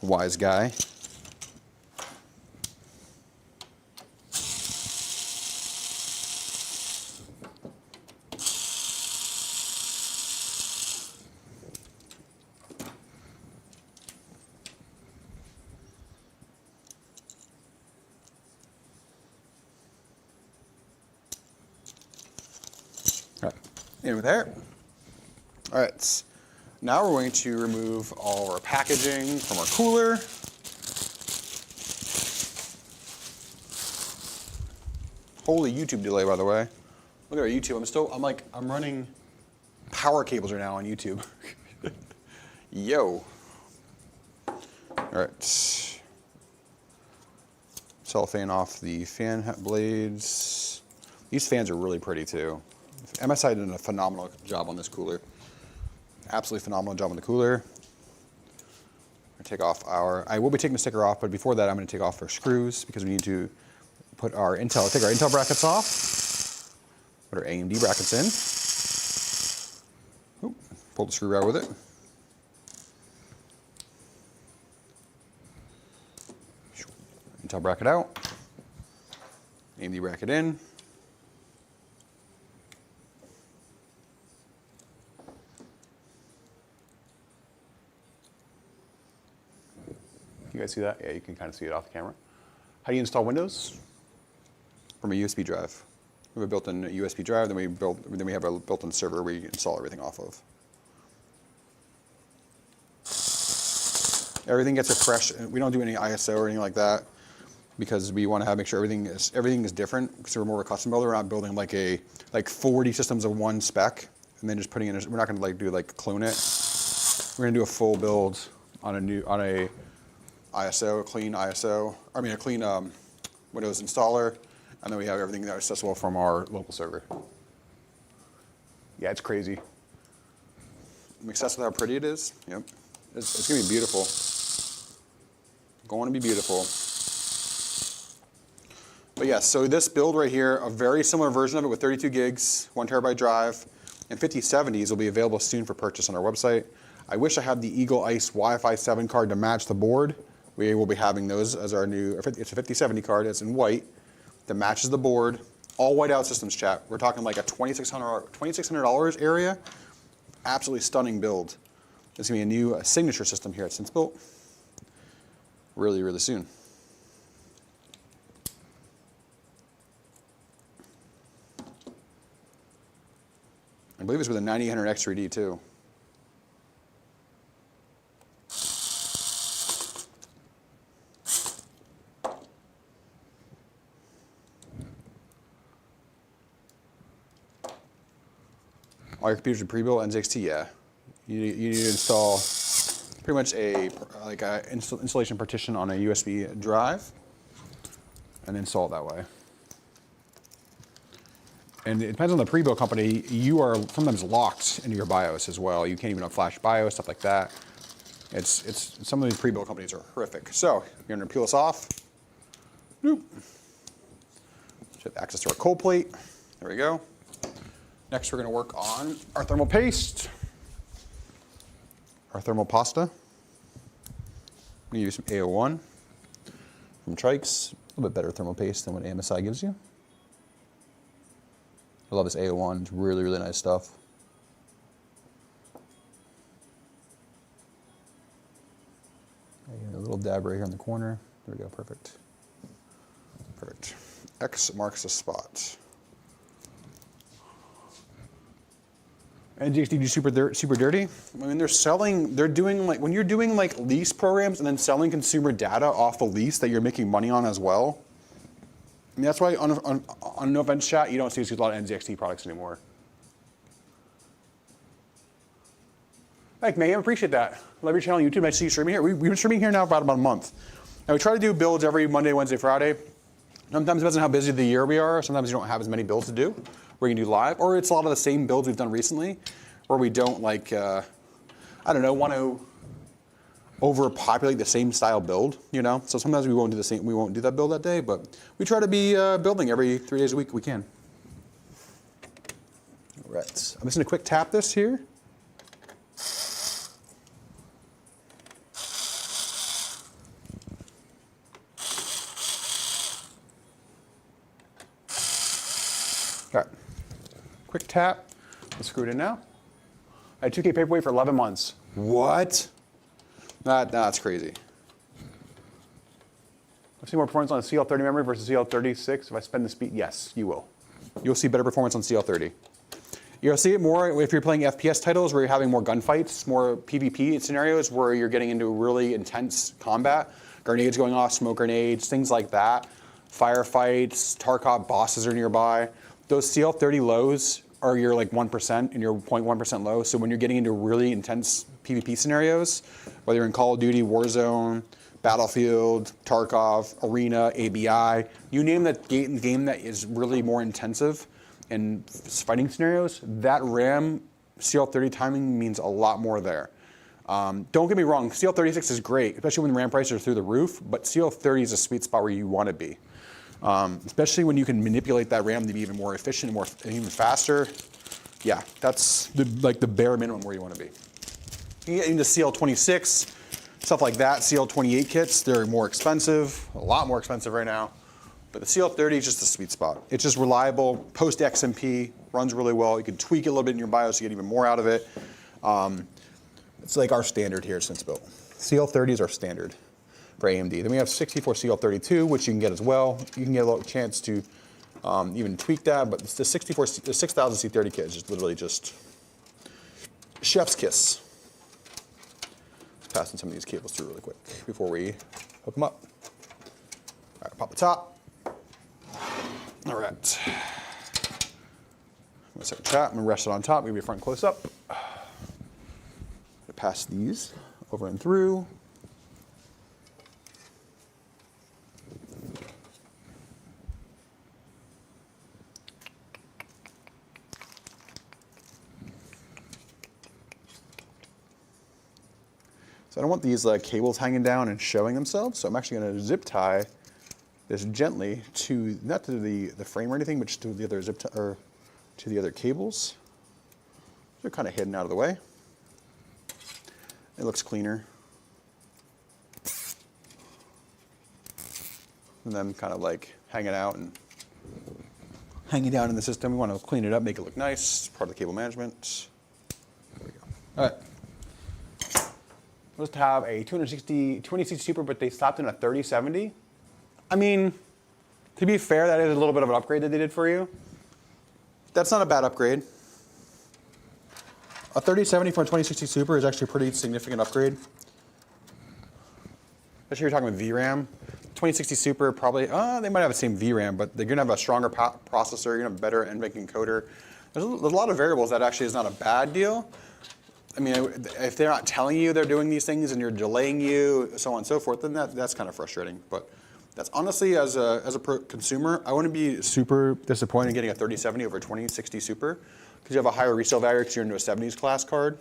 Wise guy. All right, in with there. All right, now we're going to remove all our packaging from our cooler. Holy YouTube delay, by the way. Look at our YouTube. I'm running power cables right now on YouTube. Yo. All right. Cellophane off the fan blades. These fans are really pretty too. MSI did a phenomenal job on this cooler. Absolutely phenomenal job on the cooler. Take off I will be taking the sticker off, but before that I'm going to take off our screws because we need to take our Intel brackets off, put our AMD brackets in. Ooh, pull the screw out with it. Intel bracket out, AMD bracket in. You guys see that? Yeah, you can kind of see it off the camera. How do you install Windows? From a USB drive. We have a built-in USB drive, then we have a built-in server we install everything off of. Everything gets refreshed. We don't do any ISO or anything like that because we want to make sure everything is different because we're more of a custom builder. We're not building like 40 systems of one spec and then just putting in. We're not going to clone it. We're going to do a full build on a ISO, a clean Windows installer, and then we have everything that's accessible from our local server. Yeah, it's crazy. I'm obsessed with how pretty it is. Yep, it's gonna be beautiful. Going to be beautiful. But yeah, so this build right here, a very similar version of it with 32 gigs, 1 terabyte drive, and 5070s will be available soon for purchase on our website. I wish I had the Eagle Ice Wi-Fi 7 card to match the board. We will be having those as our new, it's a 5070 card, it's in white, that matches the board. All white out systems, chat. We're talking like a $2,600 area. Absolutely stunning build. There's gonna be a new signature system here at Since Built. Really, really soon. I believe it's with a 9800 X3D too. All your computers are pre-built NZXT, yeah. You need to install pretty much a installation partition on a USB drive and install it that way. And it depends on the pre-built company. You are sometimes locked into your BIOS as well. You can't even have flash BIOS, stuff like that. Some of these pre-built companies are horrific. So you're gonna peel this off. Boop. Should have access to our cold plate. There we go. Next, we're going to work on our thermal paste, our thermal pasta. I'm going to use some A01 from Trikes, a little bit better thermal paste than what MSI gives you. I love this A01, it's really, really nice stuff. A little dab right here in the corner. There we go, perfect. Perfect. X marks the spot. NZXT super dirty. I mean, they're doing like, when you're doing like lease programs and then selling consumer data off the lease that you're making money on as well. I mean, that's why on No Offense Chat, you don't see a lot of NZXT products anymore. Thanks, Mayhem, appreciate that. Love your channel on YouTube. I see you streaming here. We've been streaming here now for about a month. Now we try to do builds every Monday, Wednesday, Friday. Sometimes it depends on how busy the year we are. Sometimes you don't have as many builds to do. We're gonna do live, or it's a lot of the same builds we've done recently, where we don't like, I don't know, want to overpopulate the same style build, you know? So sometimes we won't do that build that day, but we try to be building every 3 days a week we can. All right, I'm just gonna quick tap this here. All right, quick tap, let's screw it in now. I had 2K paperweight for 11 months. What? That's crazy. I've seen more performance on a CL30 memory versus CL36 if I spend the speed. Yes, you will. You'll see better performance on CL30. You'll see it more if you're playing FPS titles where you're having more gunfights, more PvP scenarios where you're getting into really intense combat. Grenades going off, smoke grenades, things like that. Firefights, Tarkov bosses are nearby. Those CL30 lows are your like 1% and your 0.1% low. So when you're getting into really intense PvP scenarios, whether you're in Call of Duty, Warzone, Battlefield, Tarkov, Arena, ABI, you name that game that is really more intensive in fighting scenarios, that RAM CL30 timing means a lot more there. Don't get me wrong, CL36 is great, especially when RAM prices are through the roof, but CL30 is a sweet spot where you want to be. Especially when you can manipulate that RAM to be even more efficient and even faster. Yeah, that's the bare minimum where you want to be. You get into CL26, stuff like that, CL28 kits, they're more expensive, a lot more expensive right now. But the CL30 is just a sweet spot. It's just reliable, post XMP, runs really well. You can tweak it a little bit in your BIOS to get even more out of it. It's like our standard here since built. CL30 is our standard for AMD. Then we have 64 CL32, which you can get as well. You can get a little chance to even tweak that, but the 6000 C30 kit is just literally just chef's kiss. Let's pass in some of these cables through really quick before we hook them up. All right, pop the top. All right. I'm gonna set the chat, I'm gonna rest it on top, maybe a front close up. Pass these over and through. So I don't want these cables hanging down and showing themselves, so I'm actually going to zip tie this gently to, not to the frame or anything, but just to the other or to the other cables. They're kind of hidden out of the way. It looks cleaner. And then kind of like hanging out and hanging down in the system. We want to clean it up, make it look nice. Part of the cable management. There we go. All right. Let's have a 2060 Super, but they stopped in a 3070. I mean, to be fair, that is a little bit of an upgrade that they did for you. That's not a bad upgrade. A 3070 for a 2060 Super is actually a pretty significant upgrade. Especially if you're talking about VRAM. 2060 Super probably, they might have the same VRAM, but they're gonna have a stronger processor, you're gonna have a better NVMe encoder. There's a lot of variables that actually is not a bad deal. I mean, if they're not telling you they're doing these things and you're delaying you, so on and so forth, then that's kind of frustrating. But that's honestly, as a consumer, I wouldn't be super disappointed in getting a 3070 over a 2060 Super, because you have a higher resale value because you're into a 70s class card.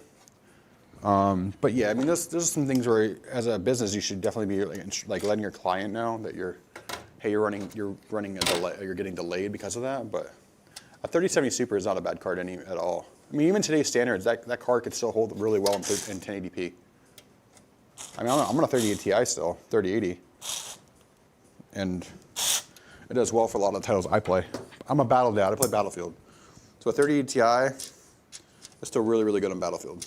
But yeah, I mean, there's some things where, as a business, you should definitely be like letting your client know that you're running a delay, you're getting delayed because of that. But a 3070 Super is not a bad card at all. I mean, even today's standards, that card could still hold really well in 1080p. I mean, I'm on a 3080 Ti still, 3080, and it does well for a lot of the titles I play. I'm a battle dad. I play Battlefield. So a 3080 Ti is still really, really good on Battlefield.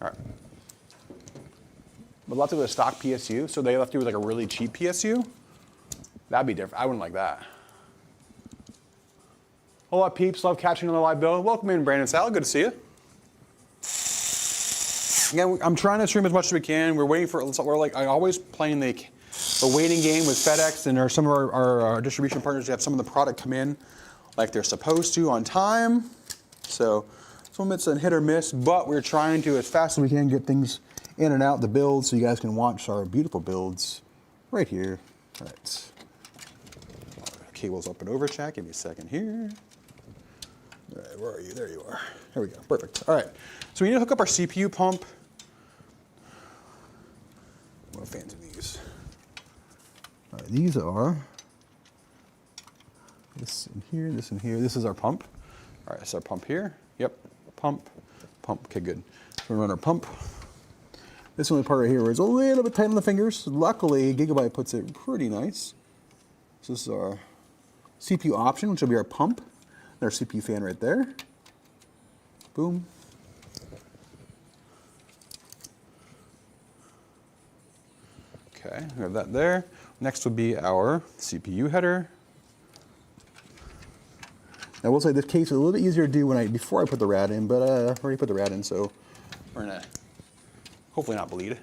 All right. But lots of the stock PSU, so they left you with like a really cheap PSU. That'd be different. I wouldn't like that. Hola peeps, love catching another live build. Welcome in, Brandon Sal. Good to see you. Again, I'm trying to stream as much as we can. We're waiting for, we're like, I always playing the waiting game with FedEx and some of our distribution partners have some of the product come in like they're supposed to on time. So some of it's a hit or miss, but we're trying to, as fast as we can, get things in and out the builds so you guys can watch our beautiful builds right here. All right. Cable's up and over, chat. Give me a second here. All right, where are you? There you are. There we go. Perfect. All right. So we need to hook up our CPU pump. What fans are these? All right, these are this in here, this in here. This is our pump. All right, that's our pump here. Yep, pump, pump. Okay, good. So we're going to run our pump. This only part right here where it's a little bit tight on the fingers. Luckily, Gigabyte puts it pretty nice. So this is our CPU option, which will be our pump. And our CPU fan right there. Boom. Okay, we have that there. Next will be our CPU header. Now, I will say this case is a little bit easier to do before I put the rad in, but I already put the rad in, so we're gonna hopefully not bleed.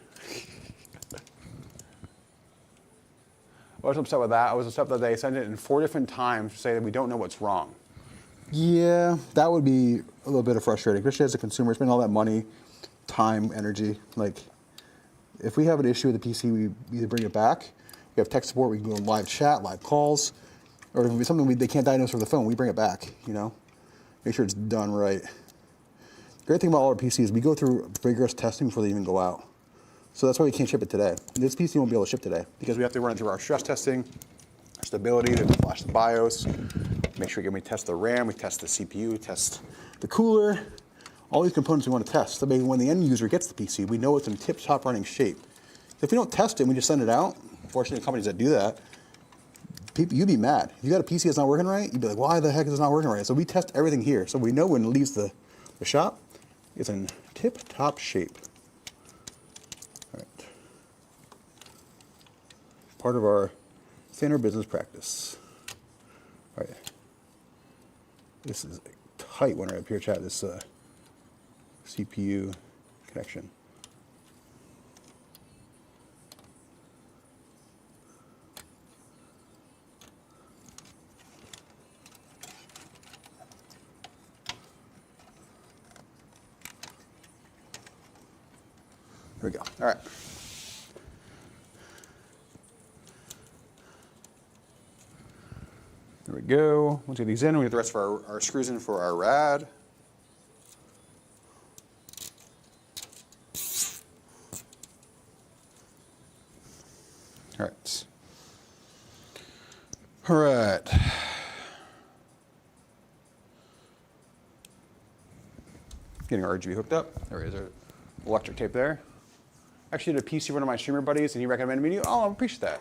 I was upset with that. I was upset that they sent it in 4 different times to say that we don't know what's wrong. Yeah, that would be a little bit of frustrating, especially as a consumer, spending all that money, time, energy. Like, if we have an issue with the PC, we either bring it back. We have tech support. We can go in live chat, live calls, or if it's something they can't diagnose over the phone, we bring it back. You know, make sure it's done right. The great thing about all our PCs, we go through rigorous testing before they even go out. So that's why we can't ship it today. This PC won't be able to ship today because we have to run it through our stress testing, our stability, to flash the BIOS, make sure we test the RAM, we test the CPU, test the cooler, all these components we want to test. So maybe when the end user gets the PC, we know it's in tip-top running shape. If we don't test it and we just send it out, fortunately companies that do that, you'd be mad. If you got a PC that's not working right, you'd be like, why the heck is it not working right? So we test everything here. So we know when it leaves the shop, it's in tip-top shape. All right. Part of our standard business practice. All right. This is a tight one right up here, chat. This CPU connection. There we go. All right. There we go. Once we get these in, we get the rest of our screws in for our rad. All right. All right. Getting our RGB hooked up. There is our electric tape there. Actually did a PC for one of my streamer buddies, and he recommended me to. Oh, I appreciate that.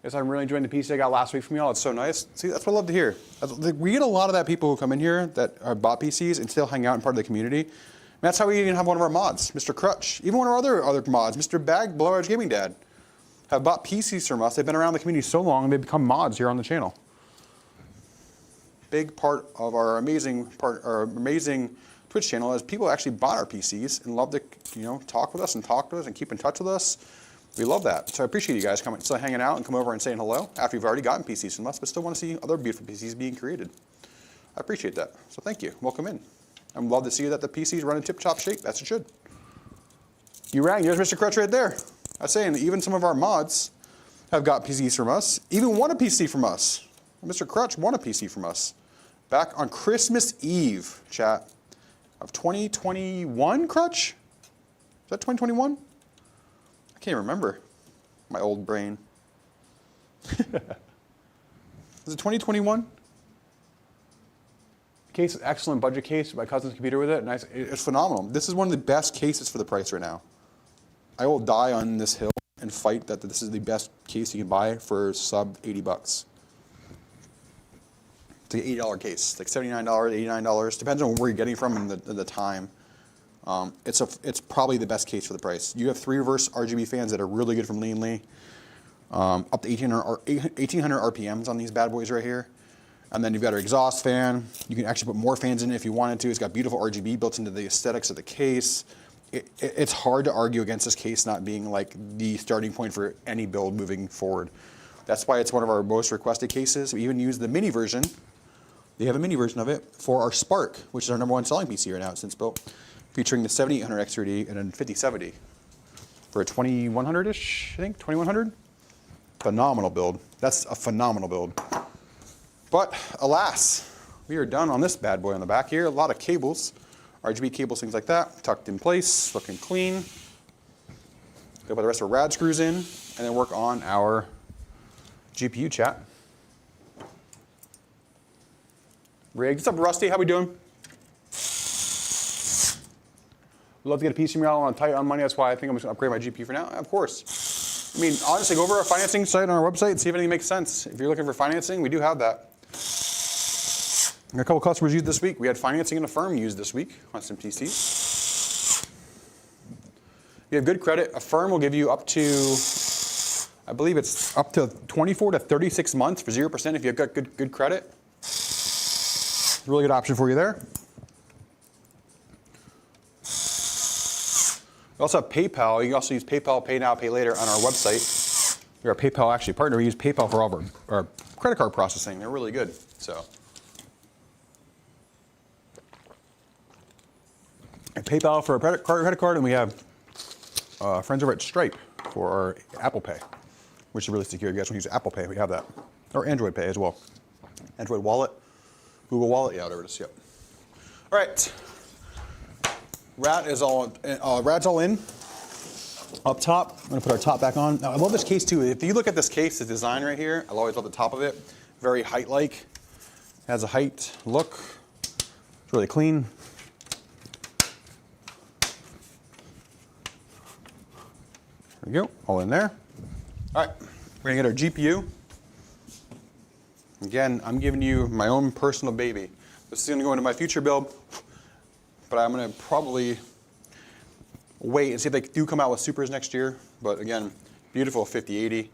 Yes, I'm really enjoying the PC I got last week from y'all. It's so nice. See, that's what I love to hear. We get a lot of that people who come in here that are bought PCs and still hang out in part of the community. And that's how we even have one of our mods, Mr. Crutch. Even one of our other mods, Mr. Bag, Blow Edge Gaming Dad, have bought PCs from us. They've been around the community so long, they've become mods here on the channel. Big part of our amazing Twitch channel is people actually bought our PCs and love to, talk with us and keep in touch with us. We love that. So I appreciate you guys still hanging out and come over and saying hello after you've already gotten PCs from us, but still want to see other beautiful PCs being created. I appreciate that. So thank you. Welcome in. I'm love to see that the PCs run in tip-top shape. That's it should. You rang. There's Mr. Crutch right there. I was saying that even some of our mods have got PCs from us, even won a PC from us. Mr. Crutch won a PC from us back on Christmas Eve, chat, of 2021, Crutch? Is that 2021? I can't remember. My old brain. Is it 2021? Case, excellent budget case. My cousin's computer with it. Nice. It's phenomenal. This is one of the best cases for the price right now. I will die on this hill and fight that this is the best case you can buy for sub 80 bucks. It's like an $80 case, like $79, $89. Depends on where you're getting it from and the time. It's probably the best case for the price. You have 3 reverse RGB fans that are really good from Lian Li. up to 1800 RPMs on these bad boys right here. And then you've got our exhaust fan. You can actually put more fans in it if you wanted to. It's got beautiful RGB built into the aesthetics of the case. It's hard to argue against this case not being like the starting point for any build moving forward. That's why it's one of our most requested cases. We even use the mini version. They have a mini version of it for our Spark, which is our #1 selling PC right now since built, featuring the 7800 X3D and a 5070 for a 2100-ish, I think, 2100. Phenomenal build. That's a phenomenal build. But alas, we are done on this bad boy on the back here. A lot of cables, RGB cables, things like that, tucked in place, looking clean. Go put the rest of our rad screws in, and then work on our GPU chat. Rig, what's up, Rusty? How we doing? We'd love to get a piece from y'all on tight on money. That's why I think I'm just gonna upgrade my GPU for now. Of course. I mean, honestly, go over our financing site on our website and see if anything makes sense. If you're looking for financing, we do have that. A couple customers used this week. We had financing in a firm used this week on some PCs. You have good credit. A firm will give you up to, I believe it's up to 24 to 36 months for 0% if you've got good credit. Really good option for you there. We also have PayPal. You can also use PayPal, Pay Now, Pay Later on our website. We're a PayPal actually partner. We use PayPal for all of our credit card processing. They're really good. So, and PayPal for a credit card, and we have friends over at Stripe for our Apple Pay, which is really secure. If you guys want to use Apple Pay, we have that. Or Android Pay as well. Android Wallet, Google Wallet, yeah, whatever it is, yep. All right. Rad's all in. Up top, I'm gonna put our top back on. Now I love this case too. If you look at this case, the design right here, I always love the top of it. Very height-like. Has a height look. It's really clean. There we go, all in there. All right, we're gonna get our GPU. Again, I'm giving you my own personal baby. This is gonna go into my future build, but I'm gonna probably wait and see if they do come out with supers next year. But again, beautiful 5080,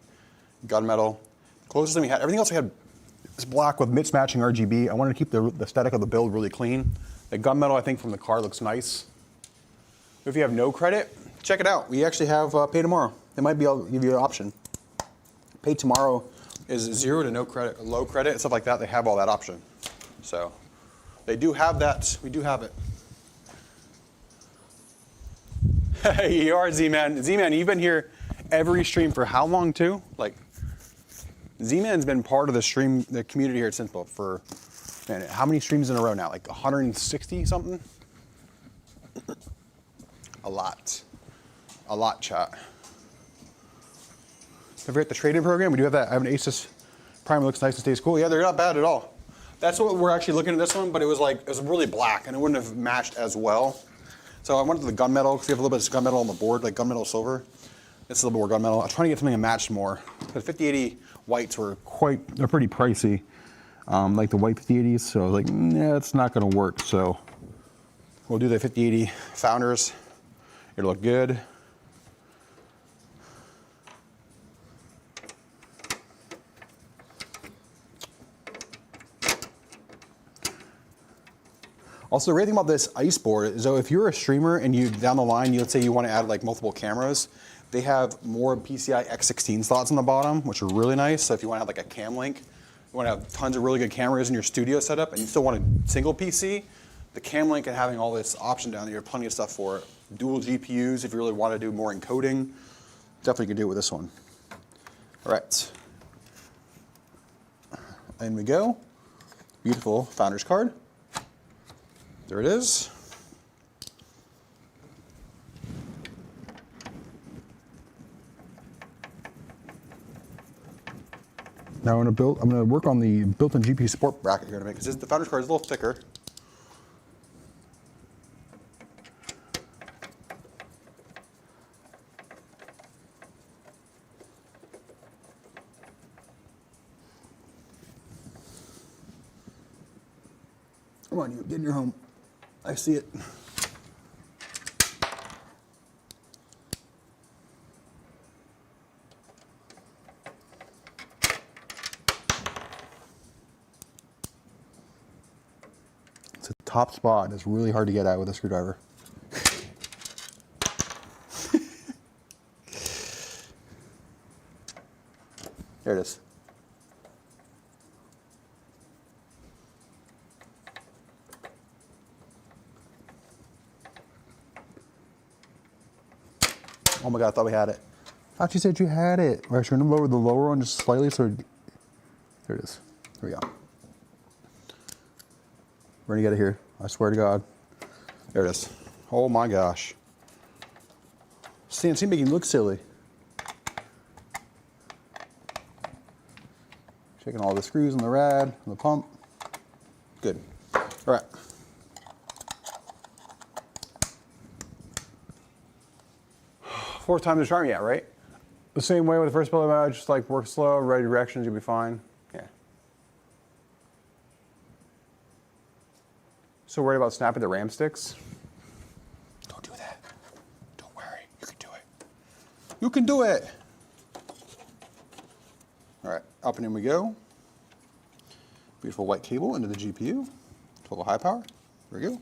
gunmetal. Closest thing we had, everything else we had is black with mismatching RGB. I wanted to keep the aesthetic of the build really clean. The gunmetal, I think from the car looks nice. If you have no credit, check it out. We actually have pay tomorrow. It might be, I'll give you an option. Pay tomorrow is 0 to no credit, low credit, stuff like that. They have all that option. So they do have that. We do have it. Hey, you are Z-Man. Z-Man, you've been here every stream for how long too? Like, Z-Man's been part of the community here at Synthbuild for, man, how many streams in a row now? Like 160 something? A lot, chat. Don't forget the trade-in program. We do have that. I have an Asus Prime. It looks nice and stays cool. Yeah, they're not bad at all. That's what we're actually looking at this one, but it was really black and it wouldn't have matched as well. So I wanted the gunmetal because we have a little bit of gunmetal on the board, like gunmetal silver. It's a little more gunmetal. I'm trying to get something that matched more. The 5080 whites were they're pretty pricey, like the white 5080s. So I was like, yeah, it's not going to work. So we'll do the 5080 Founders. It'll look good. Also, the great thing about this ice board is, though, if you're a streamer and you down the line, let's say you want to add like multiple cameras, they have more PCI X16 slots on the bottom, which are really nice. So if you want to have like a cam link, you want to have tons of really good cameras in your studio setup, and you still want a single PC, the cam link and having all this option down there, you have plenty of stuff for it. Dual GPUs if you really want to do more encoding, definitely can do it with this one. All right, in we go. Beautiful Founders card. There it is. Now I'm gonna work on the built-in GPU support bracket here to make, because the Founders card is a little thicker. Come on, you get in your home. I see it. top spot is really hard to get at with a screwdriver. There it is. Oh my God, I thought we had it. I thought you said you had it. We're actually gonna lower the lower one just slightly so there it is. Here we go. We're gonna get it here. I swear to God. There it is. Oh my gosh. CNC making look silly. Checking all the screws on the rad, on the pump. Good. All right. Fourth time the charm yet, right? The same way with the first build out, just like work slow, right directions, you'll be fine. Yeah. So worried about snapping the RAM sticks? Don't do that. Don't worry, you can do it. You can do it. All right, up and in we go. Beautiful white cable into the GPU. 12 high power. There we go.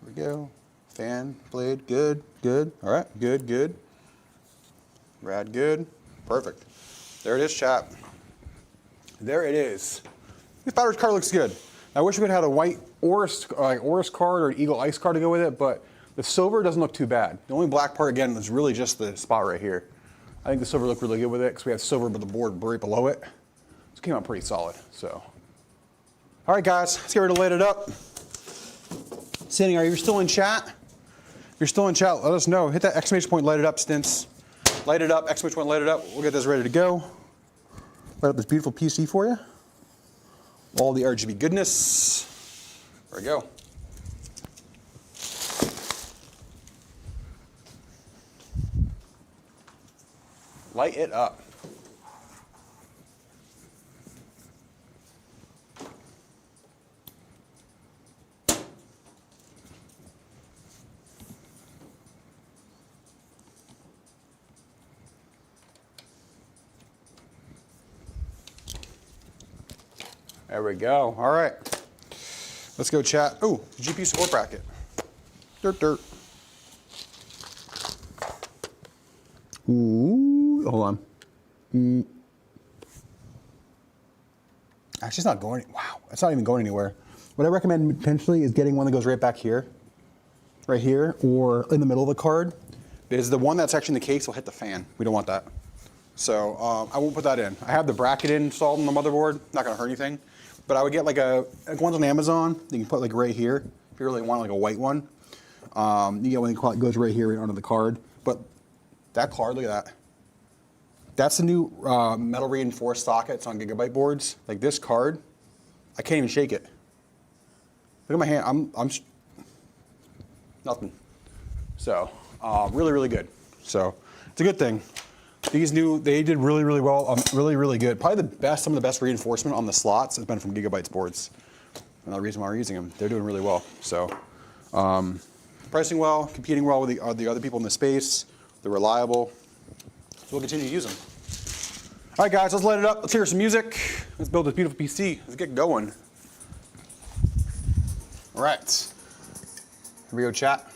There we go. Fan, blade, good, good. All right, good, good. Rad, good. Perfect. There it is, chat. There it is. This battery card looks good. I wish we could have had a white Oris card or an Eagle Ice card to go with it, but the silver doesn't look too bad. The only black part, again, is really just the spot right here. I think the silver looked really good with it because we have silver but the board right below it. This came out pretty solid, so. All right, guys, let's get ready to light it up. Scining, are you still in chat? If you're still in chat, let us know. Hit that exclamation point, light it up, Stints. Light it up, exclamation point, light it up. We'll get this ready to go. Light up this beautiful PC for you. All the RGB goodness. There we go. Light it up. There we go. All right. Let's go chat. Ooh, GPU support bracket. Dirt, dirt. Ooh, hold on. Actually, it's not going. Wow, it's not even going anywhere. What I recommend potentially is getting one that goes right back here, right here, or in the middle of the card, because the one that's actually in the case will hit the fan. We don't want that. So I won't put that in. I have the bracket installed on the motherboard. Not gonna hurt anything. But I would get like one's on Amazon. You can put like right here if you really want like a white one. You get one that goes right here right onto the card. But that card, look at that. That's the new metal reinforced sockets on Gigabyte boards. Like this card, I can't even shake it. Look at my hand. I'm nothing. So really, really good. So it's a good thing. These they did really, really well. Really, really good. Probably some of the best reinforcement on the slots has been from Gigabyte's boards. Another reason why we're using them. They're doing really well. So pricing well, competing well with the other people in the space. They're reliable. So we'll continue to use them. All right, guys, let's light it up. Let's hear some music. Let's build this beautiful PC. Let's get going. All right. Here we go, chat.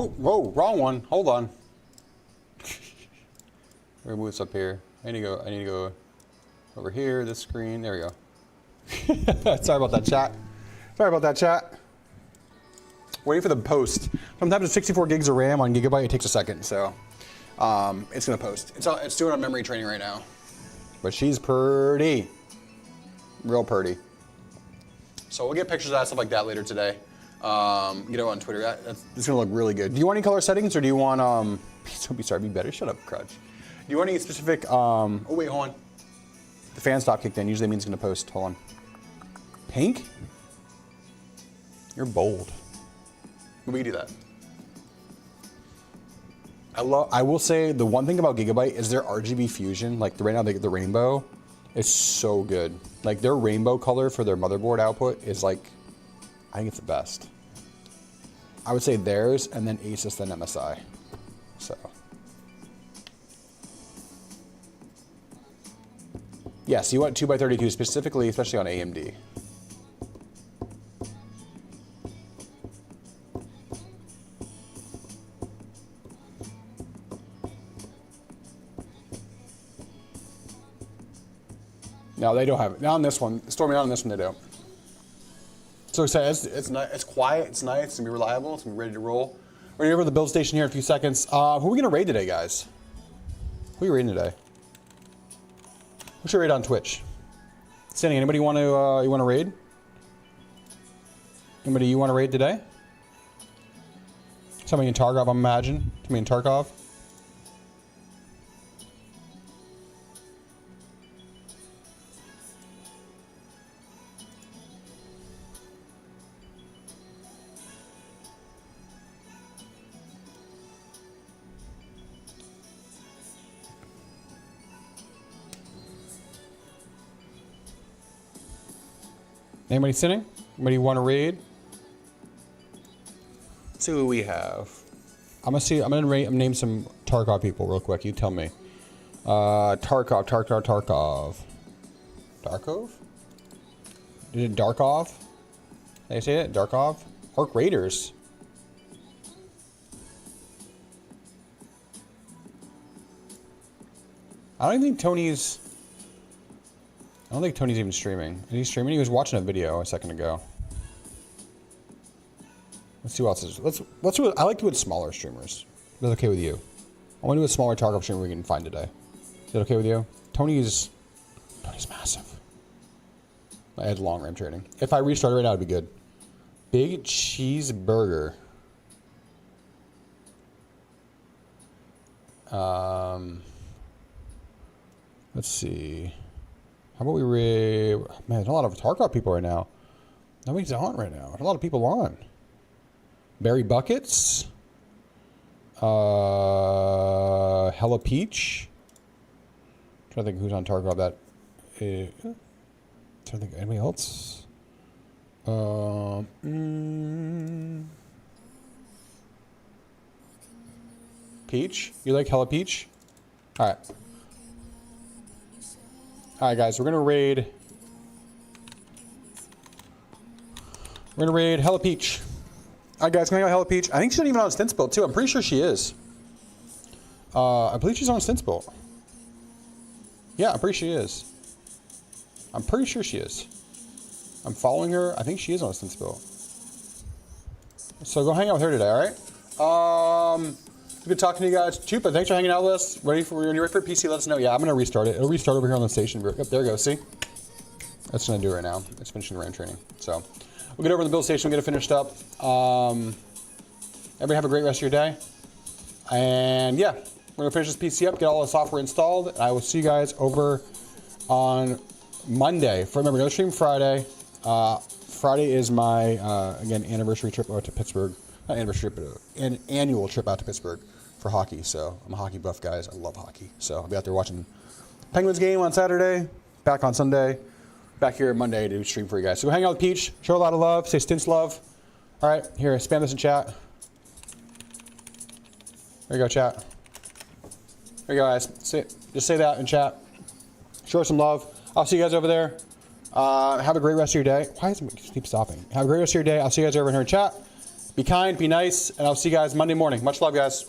Oh, whoa, wrong one. Hold on. We're gonna move this up here. I need to go over here, this screen. There we go. Sorry about that, chat. Sorry about that, chat. Waiting for the post. Sometimes with 64 gigs of RAM on Gigabyte, it takes a second, so it's gonna post. It's doing a memory training right now. But she's pretty. Real pretty. So we'll get pictures of that, stuff like that later today. Get it on Twitter. It's gonna look really good. Do you want any color settings, or do you want don't be sorry, be better. Shut up, crutch. Do you want any specific oh wait, hold on. The fan stop kicked in. Usually means it's gonna post. Hold on. Pink? You're bold. We can do that. I will say the one thing about Gigabyte is their RGB fusion. Like right now, the rainbow is so good. Like their rainbow color for their motherboard output is like, I think it's the best. I would say theirs, and then Asus, then MSI. So. Yes, you want 2x32 specifically, especially on AMD. No, they don't have it. Not on this one. Stormy, not on this one, they don't. So excited. It's quiet, it's nice, it's gonna be reliable, it's gonna be ready to roll. We're gonna go over to the build station here in a few seconds. Who are we gonna raid today, guys? Who are you raiding today? Who should raid on Twitch? Scining, anybody want to, you want to raid? Anybody you want to raid today? Somebody in Tarkov, I imagine. Somebody in Tarkov. Anybody sitting? Anybody want to raid? Let's see who we have. I'm gonna name some Tarkov people real quick. You tell me. Tarkov. Darkov? Is it Darkov? Did I say it? Darkov? Orc Raiders. I don't think Tony's even streaming. Is he streaming? He was watching a video a second ago. Let's see what else is. Let's do it. I like to do it with smaller streamers. Is that okay with you? I want to do a smaller Tarkov streamer we can find today. Is that okay with you? Tony's massive. I had long RAM trading. If I restarted right now, it'd be good. Big cheeseburger. Let's see. How about we raid? Man, there's a lot of Tarkov people right now. Nobody's on right now. There's a lot of people on. Barry Buckets. Hella Peach. I'm trying to think who's on Tarkov that. Trying to think anybody else. Peach? You like Hella Peach? Alright. Alright guys, we're gonna raid Hella Peach. Alright guys, gonna go Hella Peach. I think she's not even on Stints build too. I'm pretty sure she is. I believe she's on Stints build. Yeah, I'm pretty sure she is. I'm pretty sure she is. I'm following her. I think she is on Stints build. So go hang out with her today, alright? Good talking to you guys. Chupa, thanks for hanging out with us. When you're ready for PC, let us know. Yeah, I'm gonna restart it. It'll restart over here on the station. Yep, there we go, see? That's what I'm gonna do right now. It's finishing the RAM training. So we'll get over to the build station, we'll get it finished up. Everybody have a great rest of your day. And yeah, we're gonna finish this PC up, get all the software installed, and I will see you guys over on Monday. Remember, no stream Friday. Friday is my, again, anniversary trip out to Pittsburgh. Not anniversary trip, but an annual trip out to Pittsburgh for hockey. So I'm a hockey buff, guys. I love hockey. So I'll be out there watching Penguins game on Saturday, back on Sunday, back here Monday to stream for you guys. So go hang out with Peach, show a lot of love, say Stints love. All right, here, spam this in chat. There you go, chat. There you go, guys. Just say that in chat. Show her some love. I'll see you guys over there. Have a great rest of your day. Why does it keep stopping? Have a great rest of your day. I'll see you guys over here in chat. Be kind, be nice, and I'll see you guys Monday morning. Much love, guys.